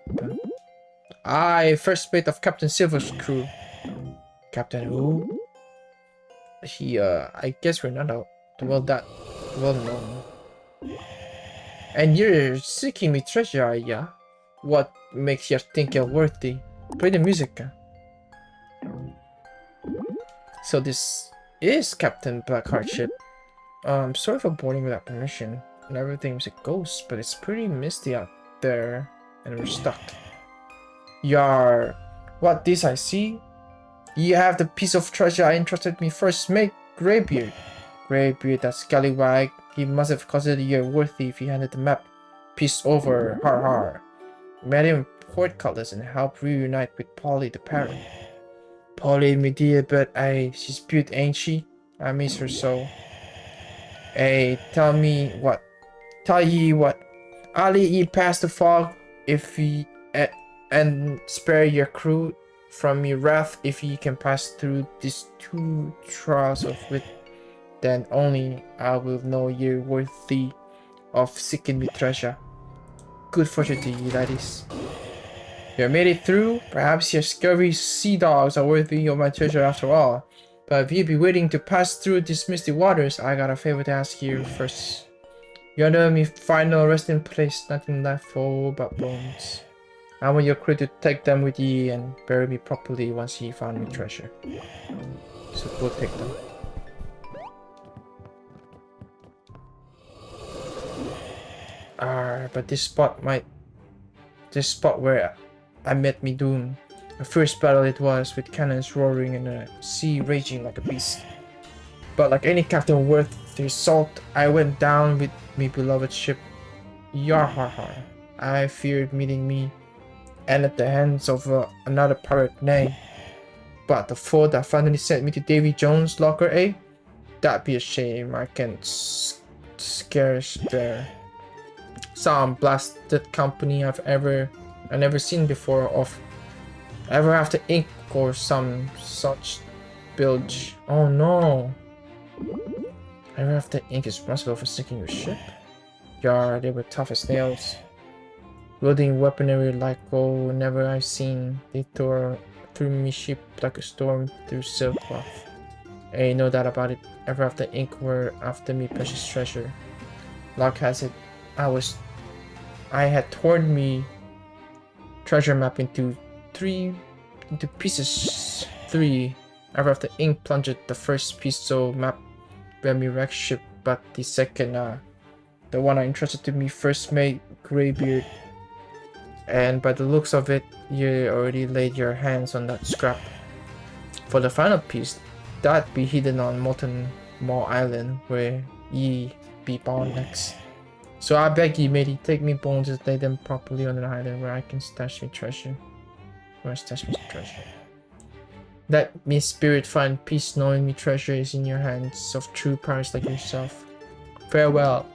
I, first mate of Captain Silver's crew. Captain who? He, I guess we're not out. That well known. And you're seeking me treasure, are ya? What makes you think you're worthy? Play the music. So this is Captain Blackheart ship. Sorry for boarding without permission. And everything's a ghost, but it's pretty misty out there, and we're stuck. Yar, what this I see? You have the piece of treasure I entrusted me first mate, Greybeard. Greybeard, that scallywag. He must have considered you worthy if he handed the map piece over. Har har. Met him in Port Cutlass and helped reunite with Polly the parrot. Polly, me dear, but she's beaut, ain't she? I miss her so. Hey, tell ye what. I'll let ye past the fog if ye and spare your crew from your wrath if ye can pass through these 2 trials of wit. Then only I will know you're worthy of seeking me treasure. Good fortune to you, ladies. You made it through. Perhaps your scurvy sea dogs are worthy of my treasure after all. But if you be waiting to pass through these misty waters, I got a favor to ask you first. Yonder me final resting place, nothing left for but bones. I want your crew to take them with ye and bury me properly once ye found me treasure. So we'll take them. But this spot where I met me doom. The first battle it was, with cannons roaring and a sea raging like a beast. But like any captain worth his salt, I went down with me beloved ship. Yar har har. I feared meeting me, and at the hands of another pirate, nay. But the foe that finally sent me to Davy Jones' locker, eh? That'd be a shame. I can't scarce bear. Some blasted company I've never seen before of Ever After Ink or some such bilge. Oh no. Ever After Ink is responsible for sinking your ship? Yar, they were tough as nails. Wielding weaponry like never I've seen. They tore through me ship like a storm through silkcloth. Ain't no doubt about it. Ever After Ink were after me precious treasure. Luck has it, I had torn me treasure map into pieces. 3. Ever After Ink plunged the first piece so map where me wrecked ship, but the second, the one I entrusted to me first mate, Greybeard. And by the looks of it, you already laid your hands on that scrap. For the final piece, that be hidden on Molten Maw Island, where ye be bound next. So I beg ye, matey, take me bones and lay them properly on an island where I can stash me treasure. Where I stash me treasure. Let me spirit find peace knowing me treasure is in your hands of true pirates like yourself. Farewell.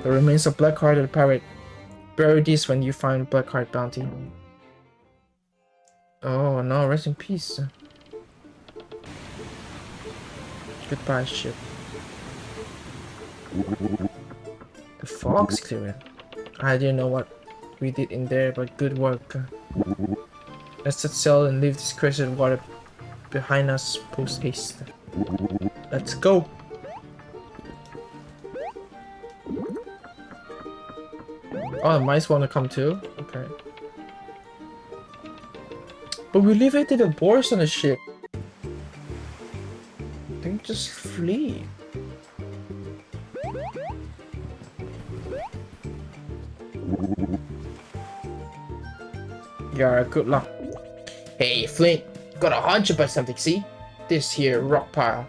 The remains of Blackheart the pirate. Bury these when you find Blackheart bounty. Oh no, rest in peace. Goodbye, ship. The fog's clearing. I didn't know what we did in there, but good work. Let's set sail and leave this crazy water behind us post haste. Let's go. Oh, the mice want to come too? Okay. But we leave it to the boys on the ship. They can just flee. Yeah, good luck. Hey, Flint, got a hunch about something, see? This here rock pile.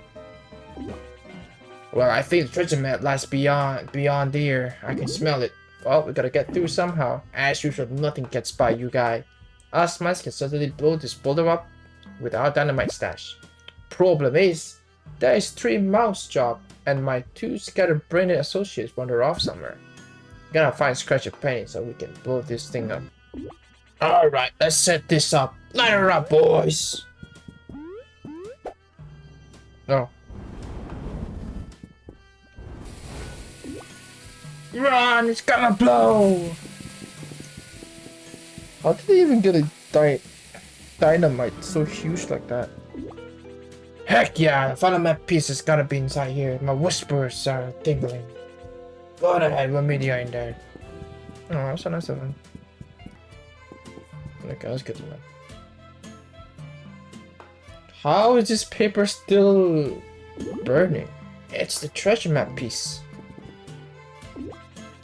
Well, I think the treasure map lies beyond there. I can smell it. Well, we gotta get through somehow. As usual, nothing gets by you guys. Us mice can certainly blow this boulder up with our dynamite stash. Problem is, there is 3 mouse job, and my 2 scatterbrained associates wander off somewhere. Gotta find Scratch a Penny so we can blow this thing up. Alright, let's set this up. Light her up, boys! No. Run! It's gonna blow! How did they even get a dynamite so huge like that? Heck yeah! The final map piece has gotta be inside here. My whispers are tingling. Go on ahead, we'll meet you in there. Oh, that's a nice one. Okay, let's get to that. How is this paper still burning? It's the treasure map piece.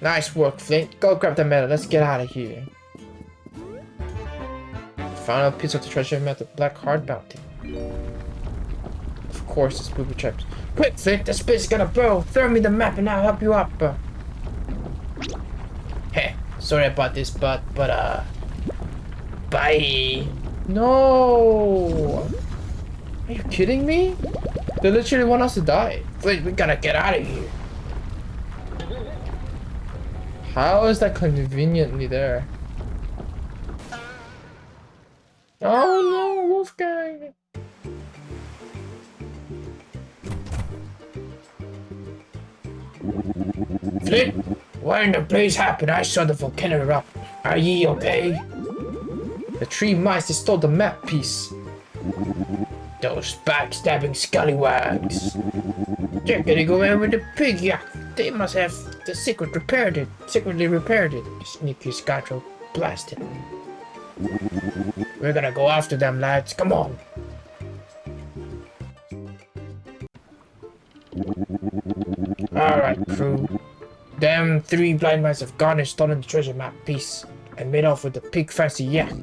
Nice work, Flint. Go grab the medal. Let's get out of here. Final piece of the treasure map, the Blackheart bounty. Of course, it's booby traps. Quick, Flint! The space is gonna blow. Throw me the map and I'll help you up. Hey, sorry about this, but bye. No. Are you kidding me? They literally want us to die. Flint, we gotta get out of here. How is that conveniently there? Oh no, Wolfgang! Flint, what in the blaze happened? I saw the volcano erupt. Are ye okay? The 3 mice they stole the map piece. Those backstabbing scallywags. They're gonna go in with the pig yak. They must have the secretly repaired it. Sneaky scoundrel blasted. We're gonna go after them, lads. Come on. Alright, crew. Them 3 blind mice have gone and stolen the treasure map piece and made off with the pig fancy yacht.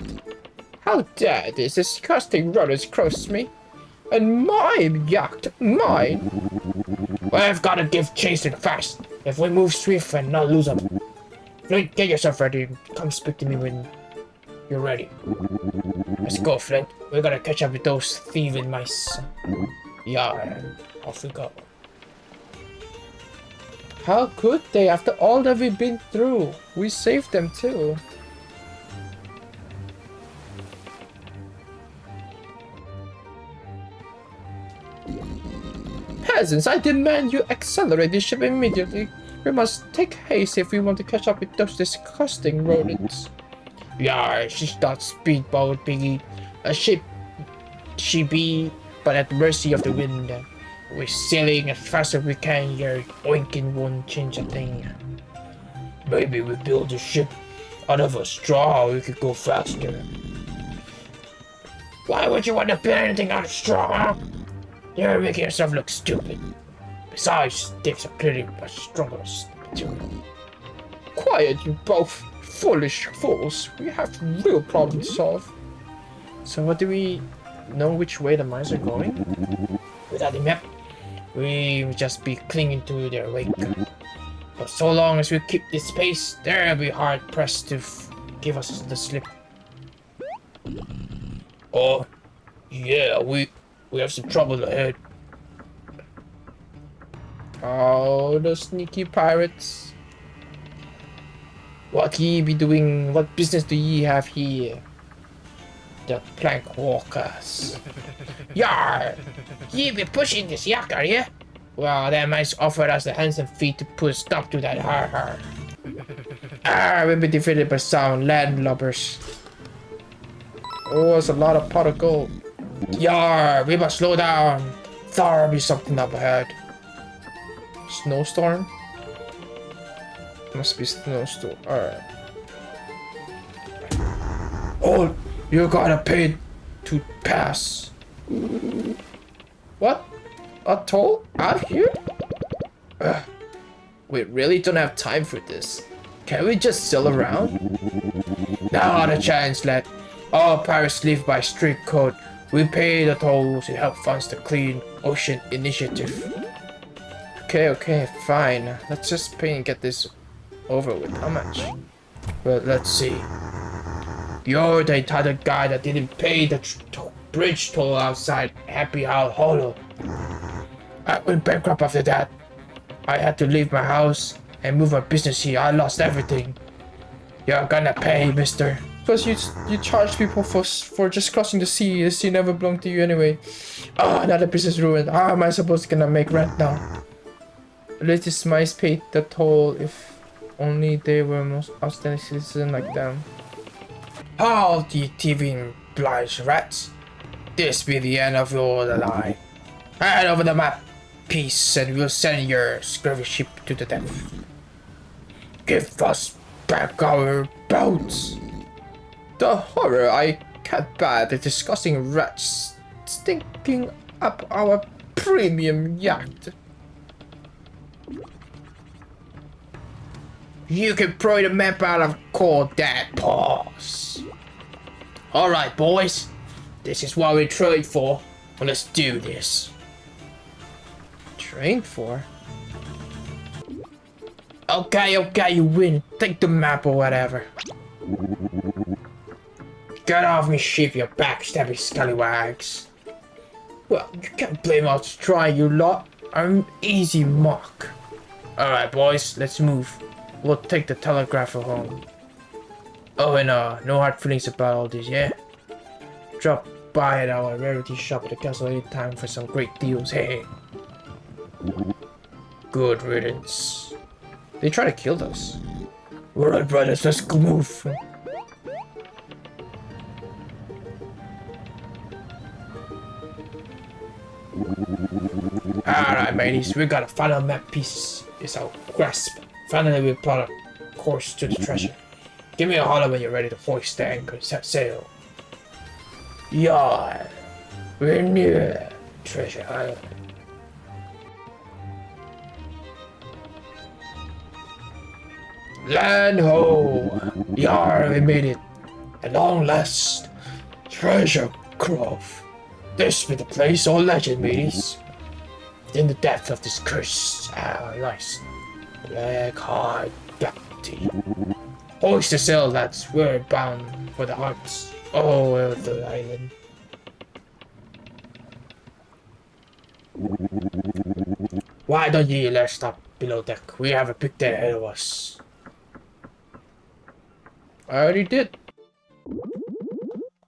How dare these disgusting runners cross me? And my yacht, mine. We've gotta give chase and fast. If we move swift and not lose them. Flint, get yourself ready. Come speak to me when you're ready. Let's go, Flint. We're gonna catch up with those thieving mice. Yeah, off we go. How could they after all that we've been through? We saved them too. Peasants, I demand you accelerate this ship immediately. We must take haste if we want to catch up with those disgusting rodents. Yeah, she's not speedboat, Piggy. A ship she be, but at the mercy of the wind. We're sailing as fast as we can, your oinking won't change a thing. Maybe we build a ship out of a straw, we could go faster. Why would you want to build anything out of straw, huh? You're making yourself look stupid. Besides, sticks are clearly much stronger material. Quiet, you both foolish fools. We have real problems to solve. So what do we know which way the mice are going? Without the map, we will just be clinging to their wake. But so long as we keep this pace, they'll be hard pressed to give us the slip. Oh, yeah, we have some trouble ahead. Oh, those sneaky pirates. What ye be doing? What business do ye have here? The plank walkers. Yar! You be pushing this yak, are you? Well, that might offer us a handsome fee to put a stop to that har. We'll be defeated by some landlubbers. Oh, it's a lot of pot of gold. Yar! We must slow down. There be something up ahead. Snowstorm? Must be snowstorm. Alright. Oh, you gotta pay to pass. What? A toll? Out here? We really don't have time for this. Can we just sail around? Not a chance, lad. All pirates live by strict code. We pay the toll to help funds the Clean Ocean Initiative. Okay, fine. Let's just pay and get this over with. How much? Well, let's see. You're the entitled guy that didn't pay the bridge toll outside Happy Hour Hollow. I went bankrupt after that. I had to leave my house and move my business here. I lost everything. You're gonna pay, mister. Because you charge people for just crossing the sea. The sea never belonged to you anyway. Another business ruined. How am I supposed to gonna make rent now? At least these mice paid the toll. If only they were most outstanding citizen like them. How the thieving blind rats! This be the end of your line. Hand over the map piece and we'll send your scurvy ship to the depth. Give us back our boats! The horror! I can't bear the disgusting rats stinking up our premium yacht. You can pry the map out of cold dead paws. Alright, boys. This is what we trained for. Well, let's do this. Trained for? Okay, you win. Take the map or whatever. Get off me ship, you backstabbing scallywags. Well, you can't blame us for trying, you lot. I'm easy mark. Alright, boys, let's move. We'll take the telegrapher home. Oh, and no hard feelings about all this, yeah? Drop by at our rarity shop at the castle anytime for some great deals, hey. Good riddance. They try to kill us. Alright, brothers, let's go move. Alright, mateys, we got a final map piece. It's our grasp. Finally, we plot a course to the treasure. Give me a holler when you're ready to hoist the anchor and set sail. Yeah, we're near Treasure Island. Land ho! Yar, we made it. At long last, Treasure Grove. This be the place or legend, mateys. In the depth of this cursed nice Blackheart Gold. Hoist the sail, lads. We're bound for the hearts of the island. Why don't you let us stop below deck? We have a big day ahead of us. I already did. Do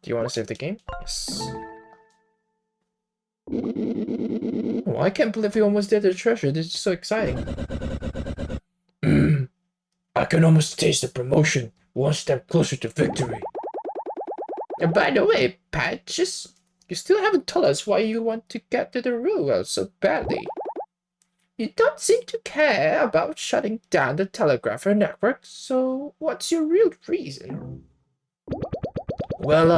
you want to save the game? Yes. Oh, I can't believe we almost did the treasure. This is so exciting. I can almost taste the promotion. One step closer to victory. And by the way, Patches, you still haven't told us why you want to get to the real world so badly. You don't seem to care about shutting down the telegrapher network, so what's your real reason? Well,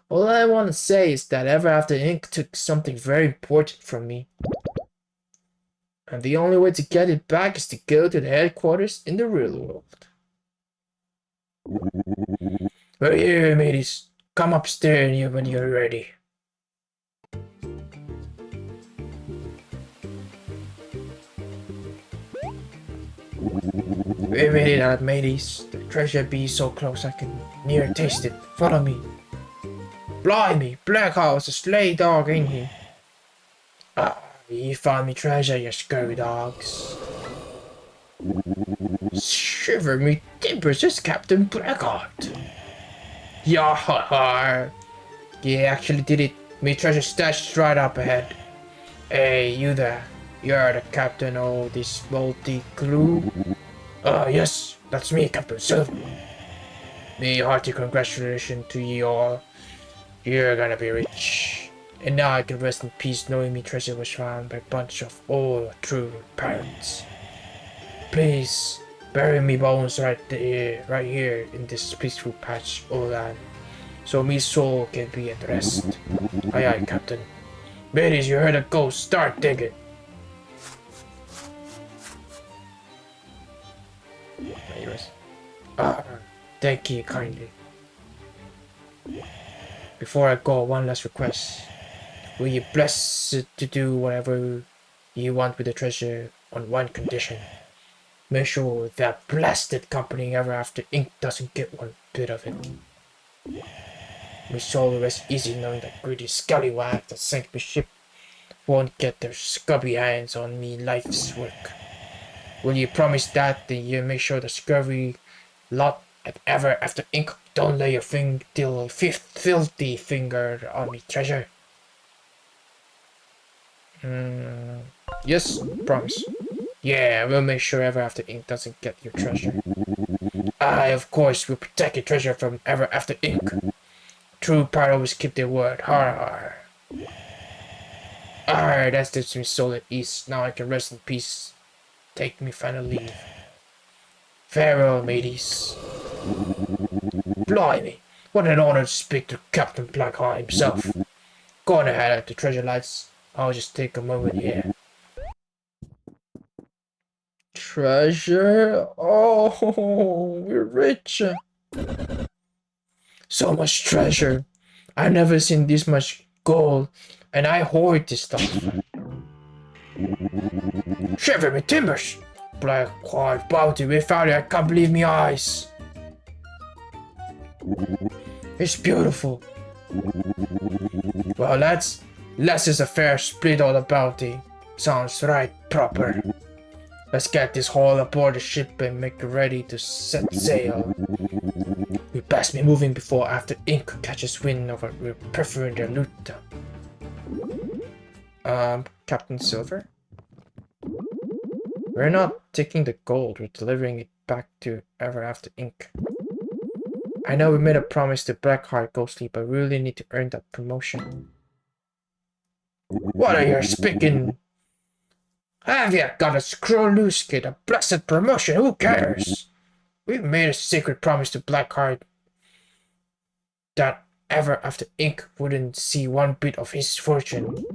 all I want to say is that Ever After Inc. took something very important from me. And the only way to get it back is to go to the headquarters in the real world. We're here, mateys. Come upstairs when you're ready. We made it out, mateys. The treasure be so close I can near taste it. Follow me. Blimey, Blackheart's a slay dog, ain't he? You found me treasure, you scurvy dogs. Shiver me timbers, it's Captain Blackheart. Yar! You actually did it. Me treasure stashed right up ahead. Hey, you there. You're the captain of this multi-crew? Yes, that's me, Captain Silver. Me hearty congratulations to you all. You're gonna be rich. And now I can rest in peace knowing me treasure was found by a bunch of old true pirates. Please, bury me bones right here in this peaceful patch of land, so me soul can be at rest. Aye aye, Captain. Ladies, you heard a ghost, start digging. Thank you kindly. Before I go, one last request. Will you bless it to do whatever you want with the treasure on one condition? Make sure that blasted company Ever After Inc. doesn't get one bit of it. My soul will rest easy knowing that greedy scallywag that sank my ship won't get their scubby hands on me life's work. Will you promise that you make sure the scurvy lot at Ever After Inc. don't lay your filthy finger on me treasure? Yes, promise. Yeah, we'll make sure Ever After Inc. doesn't get your treasure. I, of course, will protect your treasure from Ever After Inc. True pirate always keep their word. Har har. Alright, that's the me soul at ease. Now I can rest in peace. Take me final leave. Farewell, mateys. Blimey, what an honor to speak to Captain Blackheart himself. Go on ahead at the treasure lights. I'll just take a moment here. Treasure? Oh, we're rich. So much treasure. I've never seen this much gold, and I hoard this stuff. Shiver me timbers! Blackheart bounty, we found it, I can't believe me eyes. It's beautiful. Well, let's is a fair split on the bounty. Sounds right, proper. Let's get this haul aboard the ship and make it ready to set sail. We best be moving before After Ink catches wind of we're preferring their loot. Captain Silver? We're not taking the gold, we're delivering it back to Ever After Ink. I know we made a promise to Blackheart Gold, but we really need to earn that promotion. What are you speaking? Have you got a screw loose, kid? A blessed promotion, who cares? We've made a secret promise to Blackheart that Ever After Ink wouldn't see one bit of his fortune.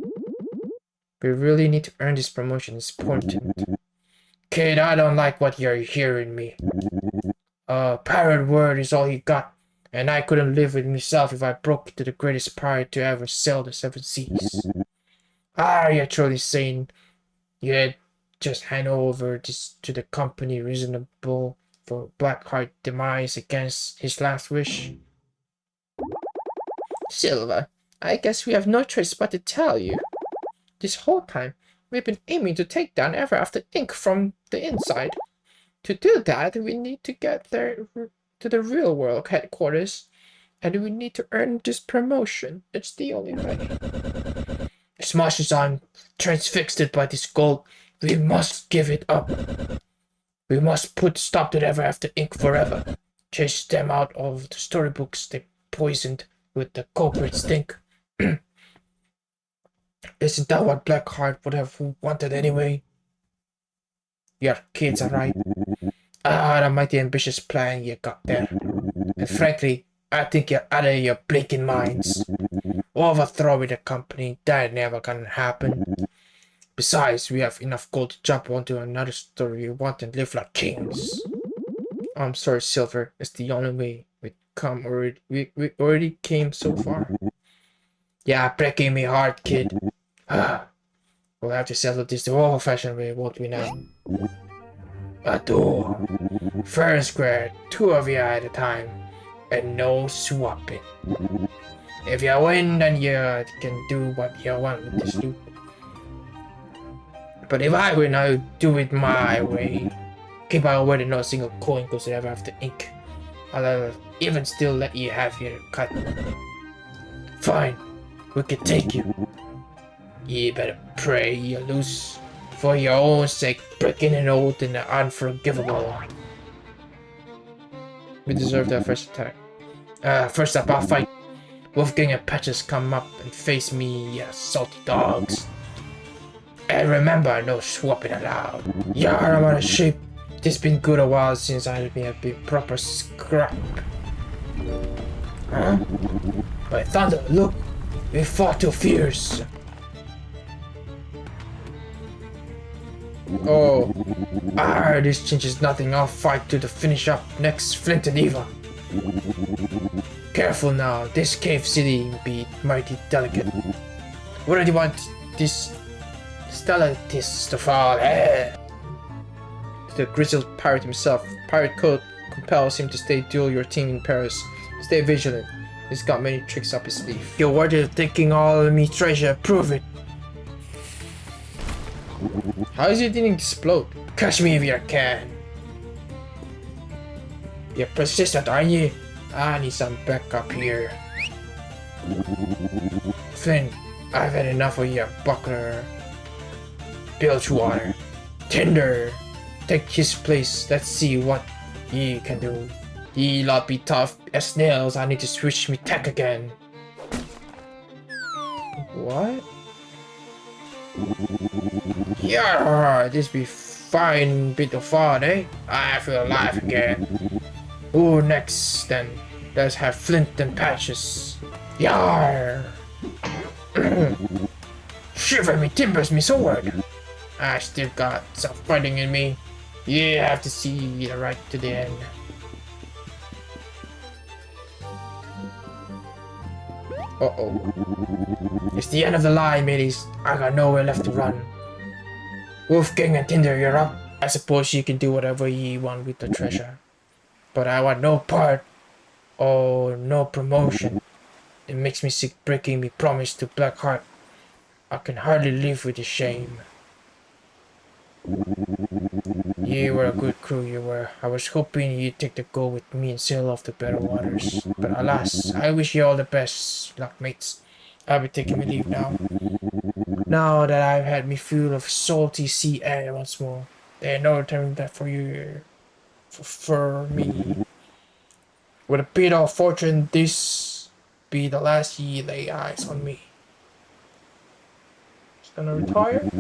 We really need to earn this promotion, it's important. Kid, I don't like what you're hearing me. Pirate word is all you got, and I couldn't live with myself if I broke into the greatest pirate to ever sail the seven seas. Are you truly saying you'd just hand over this to the company reasonable for Blackheart demise against his last wish? Silver, I guess we have no choice but to tell you. This whole time, we've been aiming to take down Ever After Ink from the inside. To do that, we need to get there to the real world headquarters, and we need to earn this promotion. It's the only way. As much as I'm transfixed by this gold, we must give it up. We must put stop to Ever After Ink forever. Chase them out of the storybooks they poisoned with the culprit stink. Isn't that what Blackheart would have wanted anyway? Your kids are right. A mighty ambitious plan you got there. And frankly, I think you're out of your blinking minds. Overthrowing the company, that never gonna happen. Besides, we have enough gold to jump onto another story we want and live like kings. I'm sorry, Silver. It's the only way. We already came so far. Yeah, breaking me heart, kid. We'll have to settle this the old-fashioned way, won't we now? A duel. Fair and square, two of you at a time, and no swapping. If you win, then you can do what you want with this loot. But if I win, I'll do it my way. Keep our word and not a single coin goes Ever After Ink. I'll even still let you have your cut. Fine, we can take you. You better pray you lose. For your own sake, breaking an oath in the unforgivable. We deserve that first attack. First up, I'll fight. Wolfgang and Patches come up and face me, you salty dogs. And remember, no swapping allowed. Yar, I'm out of shape. It's been good a while since I have been proper scrap. Huh? My thunder, look! We fought too fierce. Oh. This changes nothing. I'll fight to the finish up. Next, Flint and Eva. Careful now. This cave city will be mighty delicate. What do you want this stalactites to fall? The grizzled pirate himself. Pirate code compels him to stay duel your team in Paris. Stay vigilant. He's got many tricks up his sleeve. You're worthy of taking all of me treasure. Prove it. How is it didn't explode? Catch me if you can. You're persistent, aren't you? I need some backup here. Flynn, I've had enough of your buckler. Bilgewater. Tinder. Take his place. Let's see what he can do. He lot be tough as nails. I need to switch me tech again. What? Yeah, this be fine bit of fun, eh? I feel alive again. Who next then? Let's have Flint and Patches. Yar! Shiver me timbers, me sword! I still got some fighting in me. You have to see the right to the end. Uh-oh. It's the end of the line, mateys. I got nowhere left to run. Wolfgang and Tinder, you're up. I suppose you can do whatever you want with the treasure. But I want no part or no promotion. It makes me sick breaking me promise to Blackheart. I can hardly live with the shame. You were a good crew, you were. I was hoping you'd take the goal with me and sail off to better waters. But alas, I wish you all the best luck, mates. I'll be taking my leave now. Now that I've had me full of salty sea air once more, there's no return that for you, for me. With a bit of fortune, this be the last ye lay eyes on me. Just gonna retire.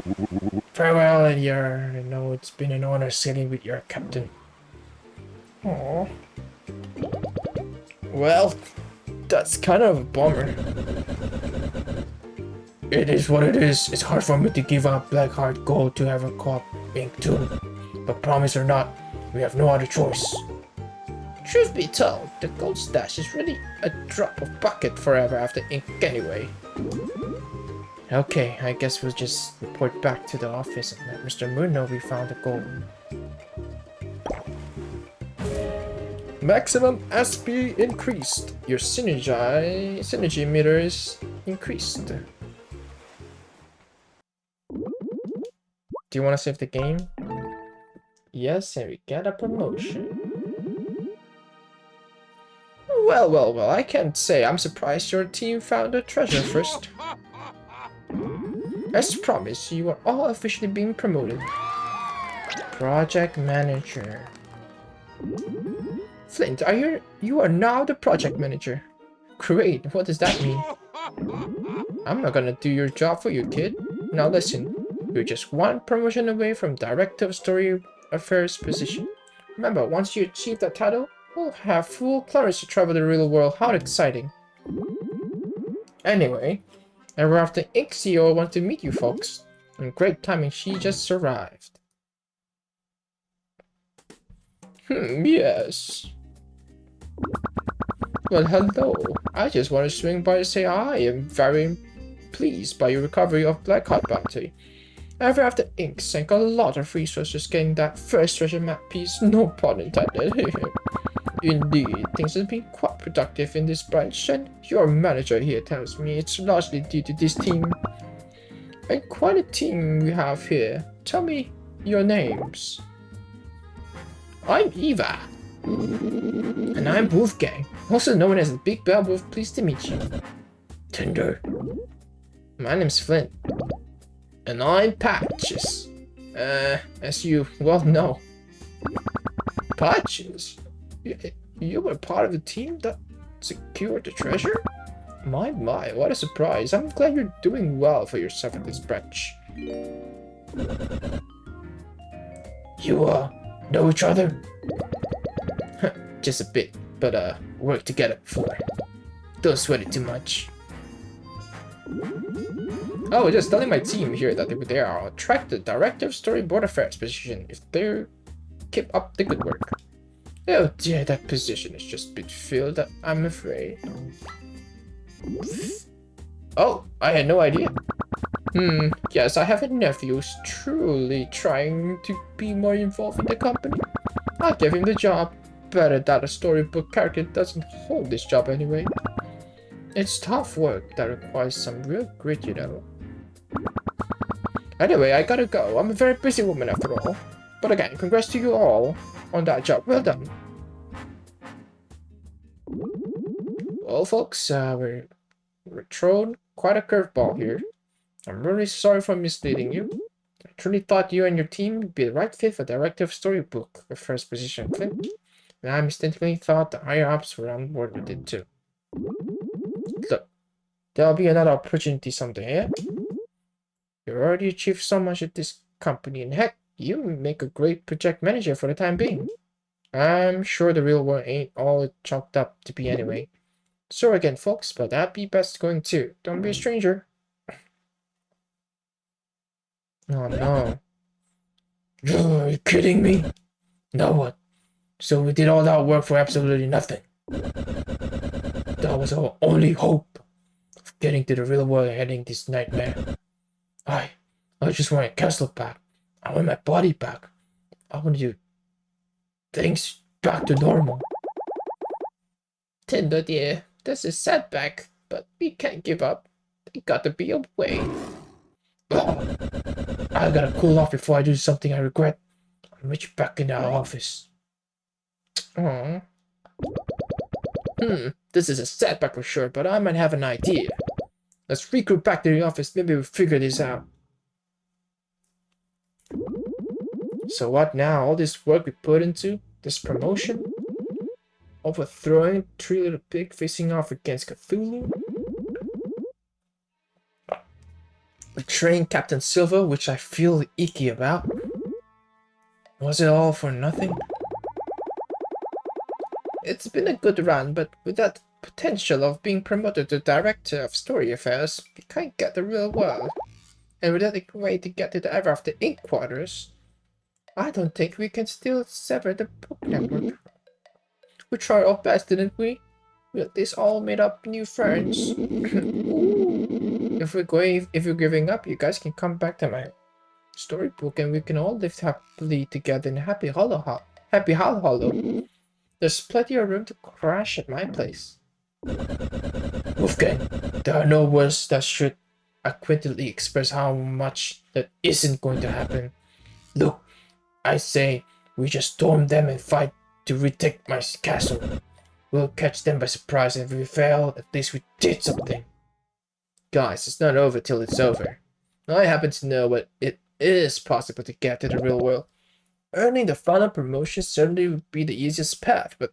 Farewell, and I know it's been an honor sailing with your captain. Aww. Well, that's kind of a bummer. It is what it is. It's hard for me to give up Blackheart Gold to have a co-op ink too. But promise or not, we have no other choice. Truth be told, the gold stash is really a drop of bucket forever after ink anyway. Okay, I guess we'll just report back to the office and let Mr. Moon know we found the gold. Maximum SP increased. Your synergy meter is increased. Do you want to save the game? Yes, and we get a promotion. Well, I can't say. I'm surprised your team found the treasure first. As promised, you are all officially being promoted. Project manager. Flint, you are now the project manager. Great, what does that mean? I'm not gonna do your job for you, kid. Now listen, you're just one promotion away from Director of Story Affairs position. Remember, once you achieve that title, we'll have full clearance to travel the real world. How exciting. Anyway, Everafter Inc. CEO wants to meet you folks. And great timing, she just arrived. Yes. Well, hello. I just want to swing by to say I am very pleased by your recovery of Blackheart Bounty. Everafter Inc. sank a lot of resources getting that first treasure map piece, no pun intended. Indeed, things have been quite productive in this branch, and your manager here tells me it's largely due to this team. And quite a team we have here. Tell me your names. I'm Eva. And I'm Wolfgang, also known as the Big Bell Wolf. Pleased to meet you. Tinder. My name's Flint. And I'm Patches. As you well know. Patches? You were part of the team that secured the treasure? My, what a surprise. I'm glad you're doing well for yourself at this branch. You, know each other? Just a bit, but, worked together before. Don't sweat it too much. Oh, just telling my team here that they are attract the Director of Storyboard Affairs position if they keep up the good work. Oh dear, that position has just been filled, I'm afraid. Oh, I had no idea. Yes, I have a nephew who's truly trying to be more involved in the company. I'll give him the job. Better that a storybook character doesn't hold this job anyway. It's tough work that requires some real grit, you know. Anyway, I gotta go. I'm a very busy woman after all. But again, congrats to you all on that job. Well done. Well, folks, we're thrown quite a curveball here. I'm really sorry for misleading you. I truly thought you and your team would be the right fit for Director of Storybook, the first position, Clint. And I mistakenly thought the higher-ups were on board with it too. Look, there'll be another opportunity someday, eh? You already achieved so much at this company, and heck, you make a great project manager for the time being. I'm sure the real world ain't all it chalked up to be anyway. Sorry again, folks, but I'd be best going too. Don't be a stranger. Oh no. Are you kidding me? Now what? So we did all that work for absolutely nothing. That was our only hope of getting to the real world and ending this nightmare. I just want a castle back. I want my body back. I want to do things back to normal. Tinder dear, this is setback, but we can't give up. There got to be a way. Ugh. I gotta cool off before I do something I regret. I'll meet you back in our office. Aww. This is a setback for sure, but I might have an idea. Let's regroup back to the office. Maybe we'll figure this out. So what now? All this work we put into this promotion? Overthrowing 3 little pig facing off against Cthulhu? Betraying Captain Silver, which I feel icky about? Was it all for nothing? It's been a good run, but with that potential of being promoted to Director of Story Affairs, we can't get the real world. And without a way to get to the Ever After Inc. quarters, I don't think we can still sever the book network. We tried our best, didn't we? We at least all made up new friends. If you're giving up, you guys can come back to my storybook and we can all live happily together in Happy Hollow. There's plenty of room to crash at my place. Wolfgang, there are no words that should adequately express how much that isn't going to happen. Look, I say we just storm them and fight to retake my castle. We'll catch them by surprise, and if we fail, at least we did something. Guys, it's not over till it's over. I happen to know what it is possible to get to the real world. Earning the final promotion certainly would be the easiest path, but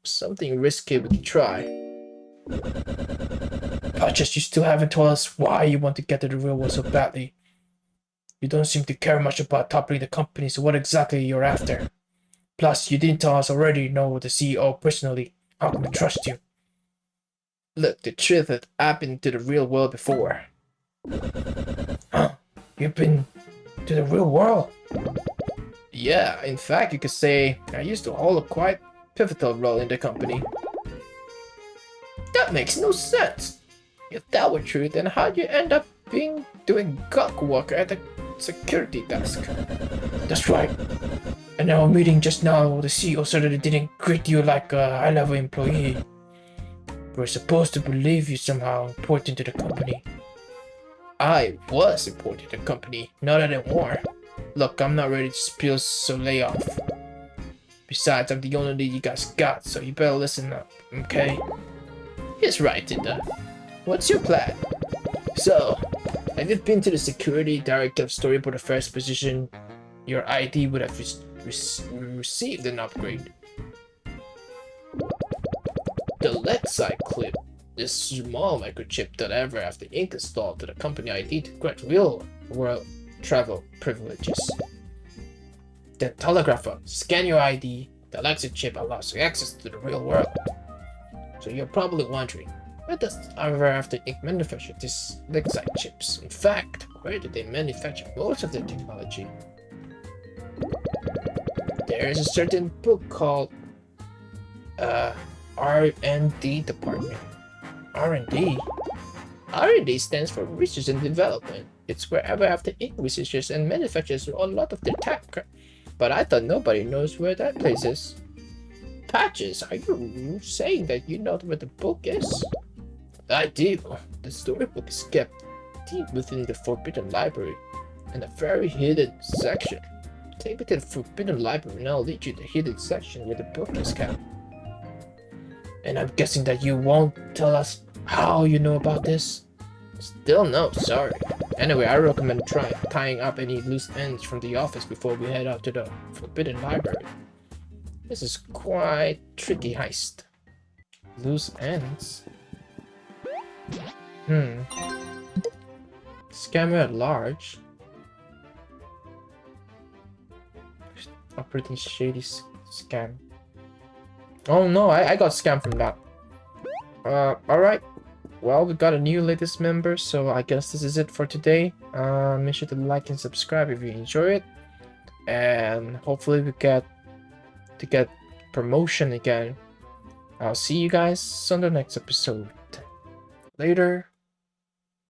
something risky would try. Patches, you still haven't told us why you want to get to the real world so badly. You don't seem to care much about toppling the company, so what exactly you're after? Plus, you didn't tell us already know the CEO personally. How can we trust you? Look, the truth is I've been to the real world before. Huh? You've been to the real world? Yeah, in fact, you could say I used to hold a quite pivotal role in the company. That makes no sense. If that were true, then how'd you end up doing gawk work at the security desk? That's right. In our meeting just now, the CEO certainly didn't greet you like a high-level employee. We're supposed to believe you somehow important to the company. I was important to the company, not anymore. Look, I'm not ready to spill, so lay off. Besides, I'm the only lead you guys got, so you better listen up, okay? He's right, Tinder. What's your plan? So, have you been to the security director of Storyboard Affairs position? Your ID would have received an upgrade. The left side clip. This small microchip that ever have the ink installed to the company ID to grant real world travel privileges. The telegrapher. Scan your ID. The Alexa chip allows access to the real world. So you're probably wondering, where does Ever After Inc. manufacture these Lexite chips? In fact, where do they manufacture most of their technology? There is a certain book called R&D department. R&D? R&D stands for Research and Development. It's where Ever After Inc. researchers and manufacturers a lot of their tech. But I thought nobody knows where that place is. Patches, are you saying that you know where the book is? I do. The storybook is kept deep within the Forbidden Library, in a very hidden section. Take me to the Forbidden Library and I'll lead you to the hidden section where the book is kept. And I'm guessing that you won't tell us how you know about this? Still no, sorry. Anyway, I recommend tying up any loose ends from the office before we head out to the Forbidden Library. This is quite tricky heist. Loose ends? Scammer at large? A pretty shady scam. Oh no, I got scammed from that. Alright. Well, we got a new latest member, so I guess this is it for today. Make sure to like and subscribe if you enjoy it. And hopefully we get promotion again. I'll see you guys on the next episode. Later.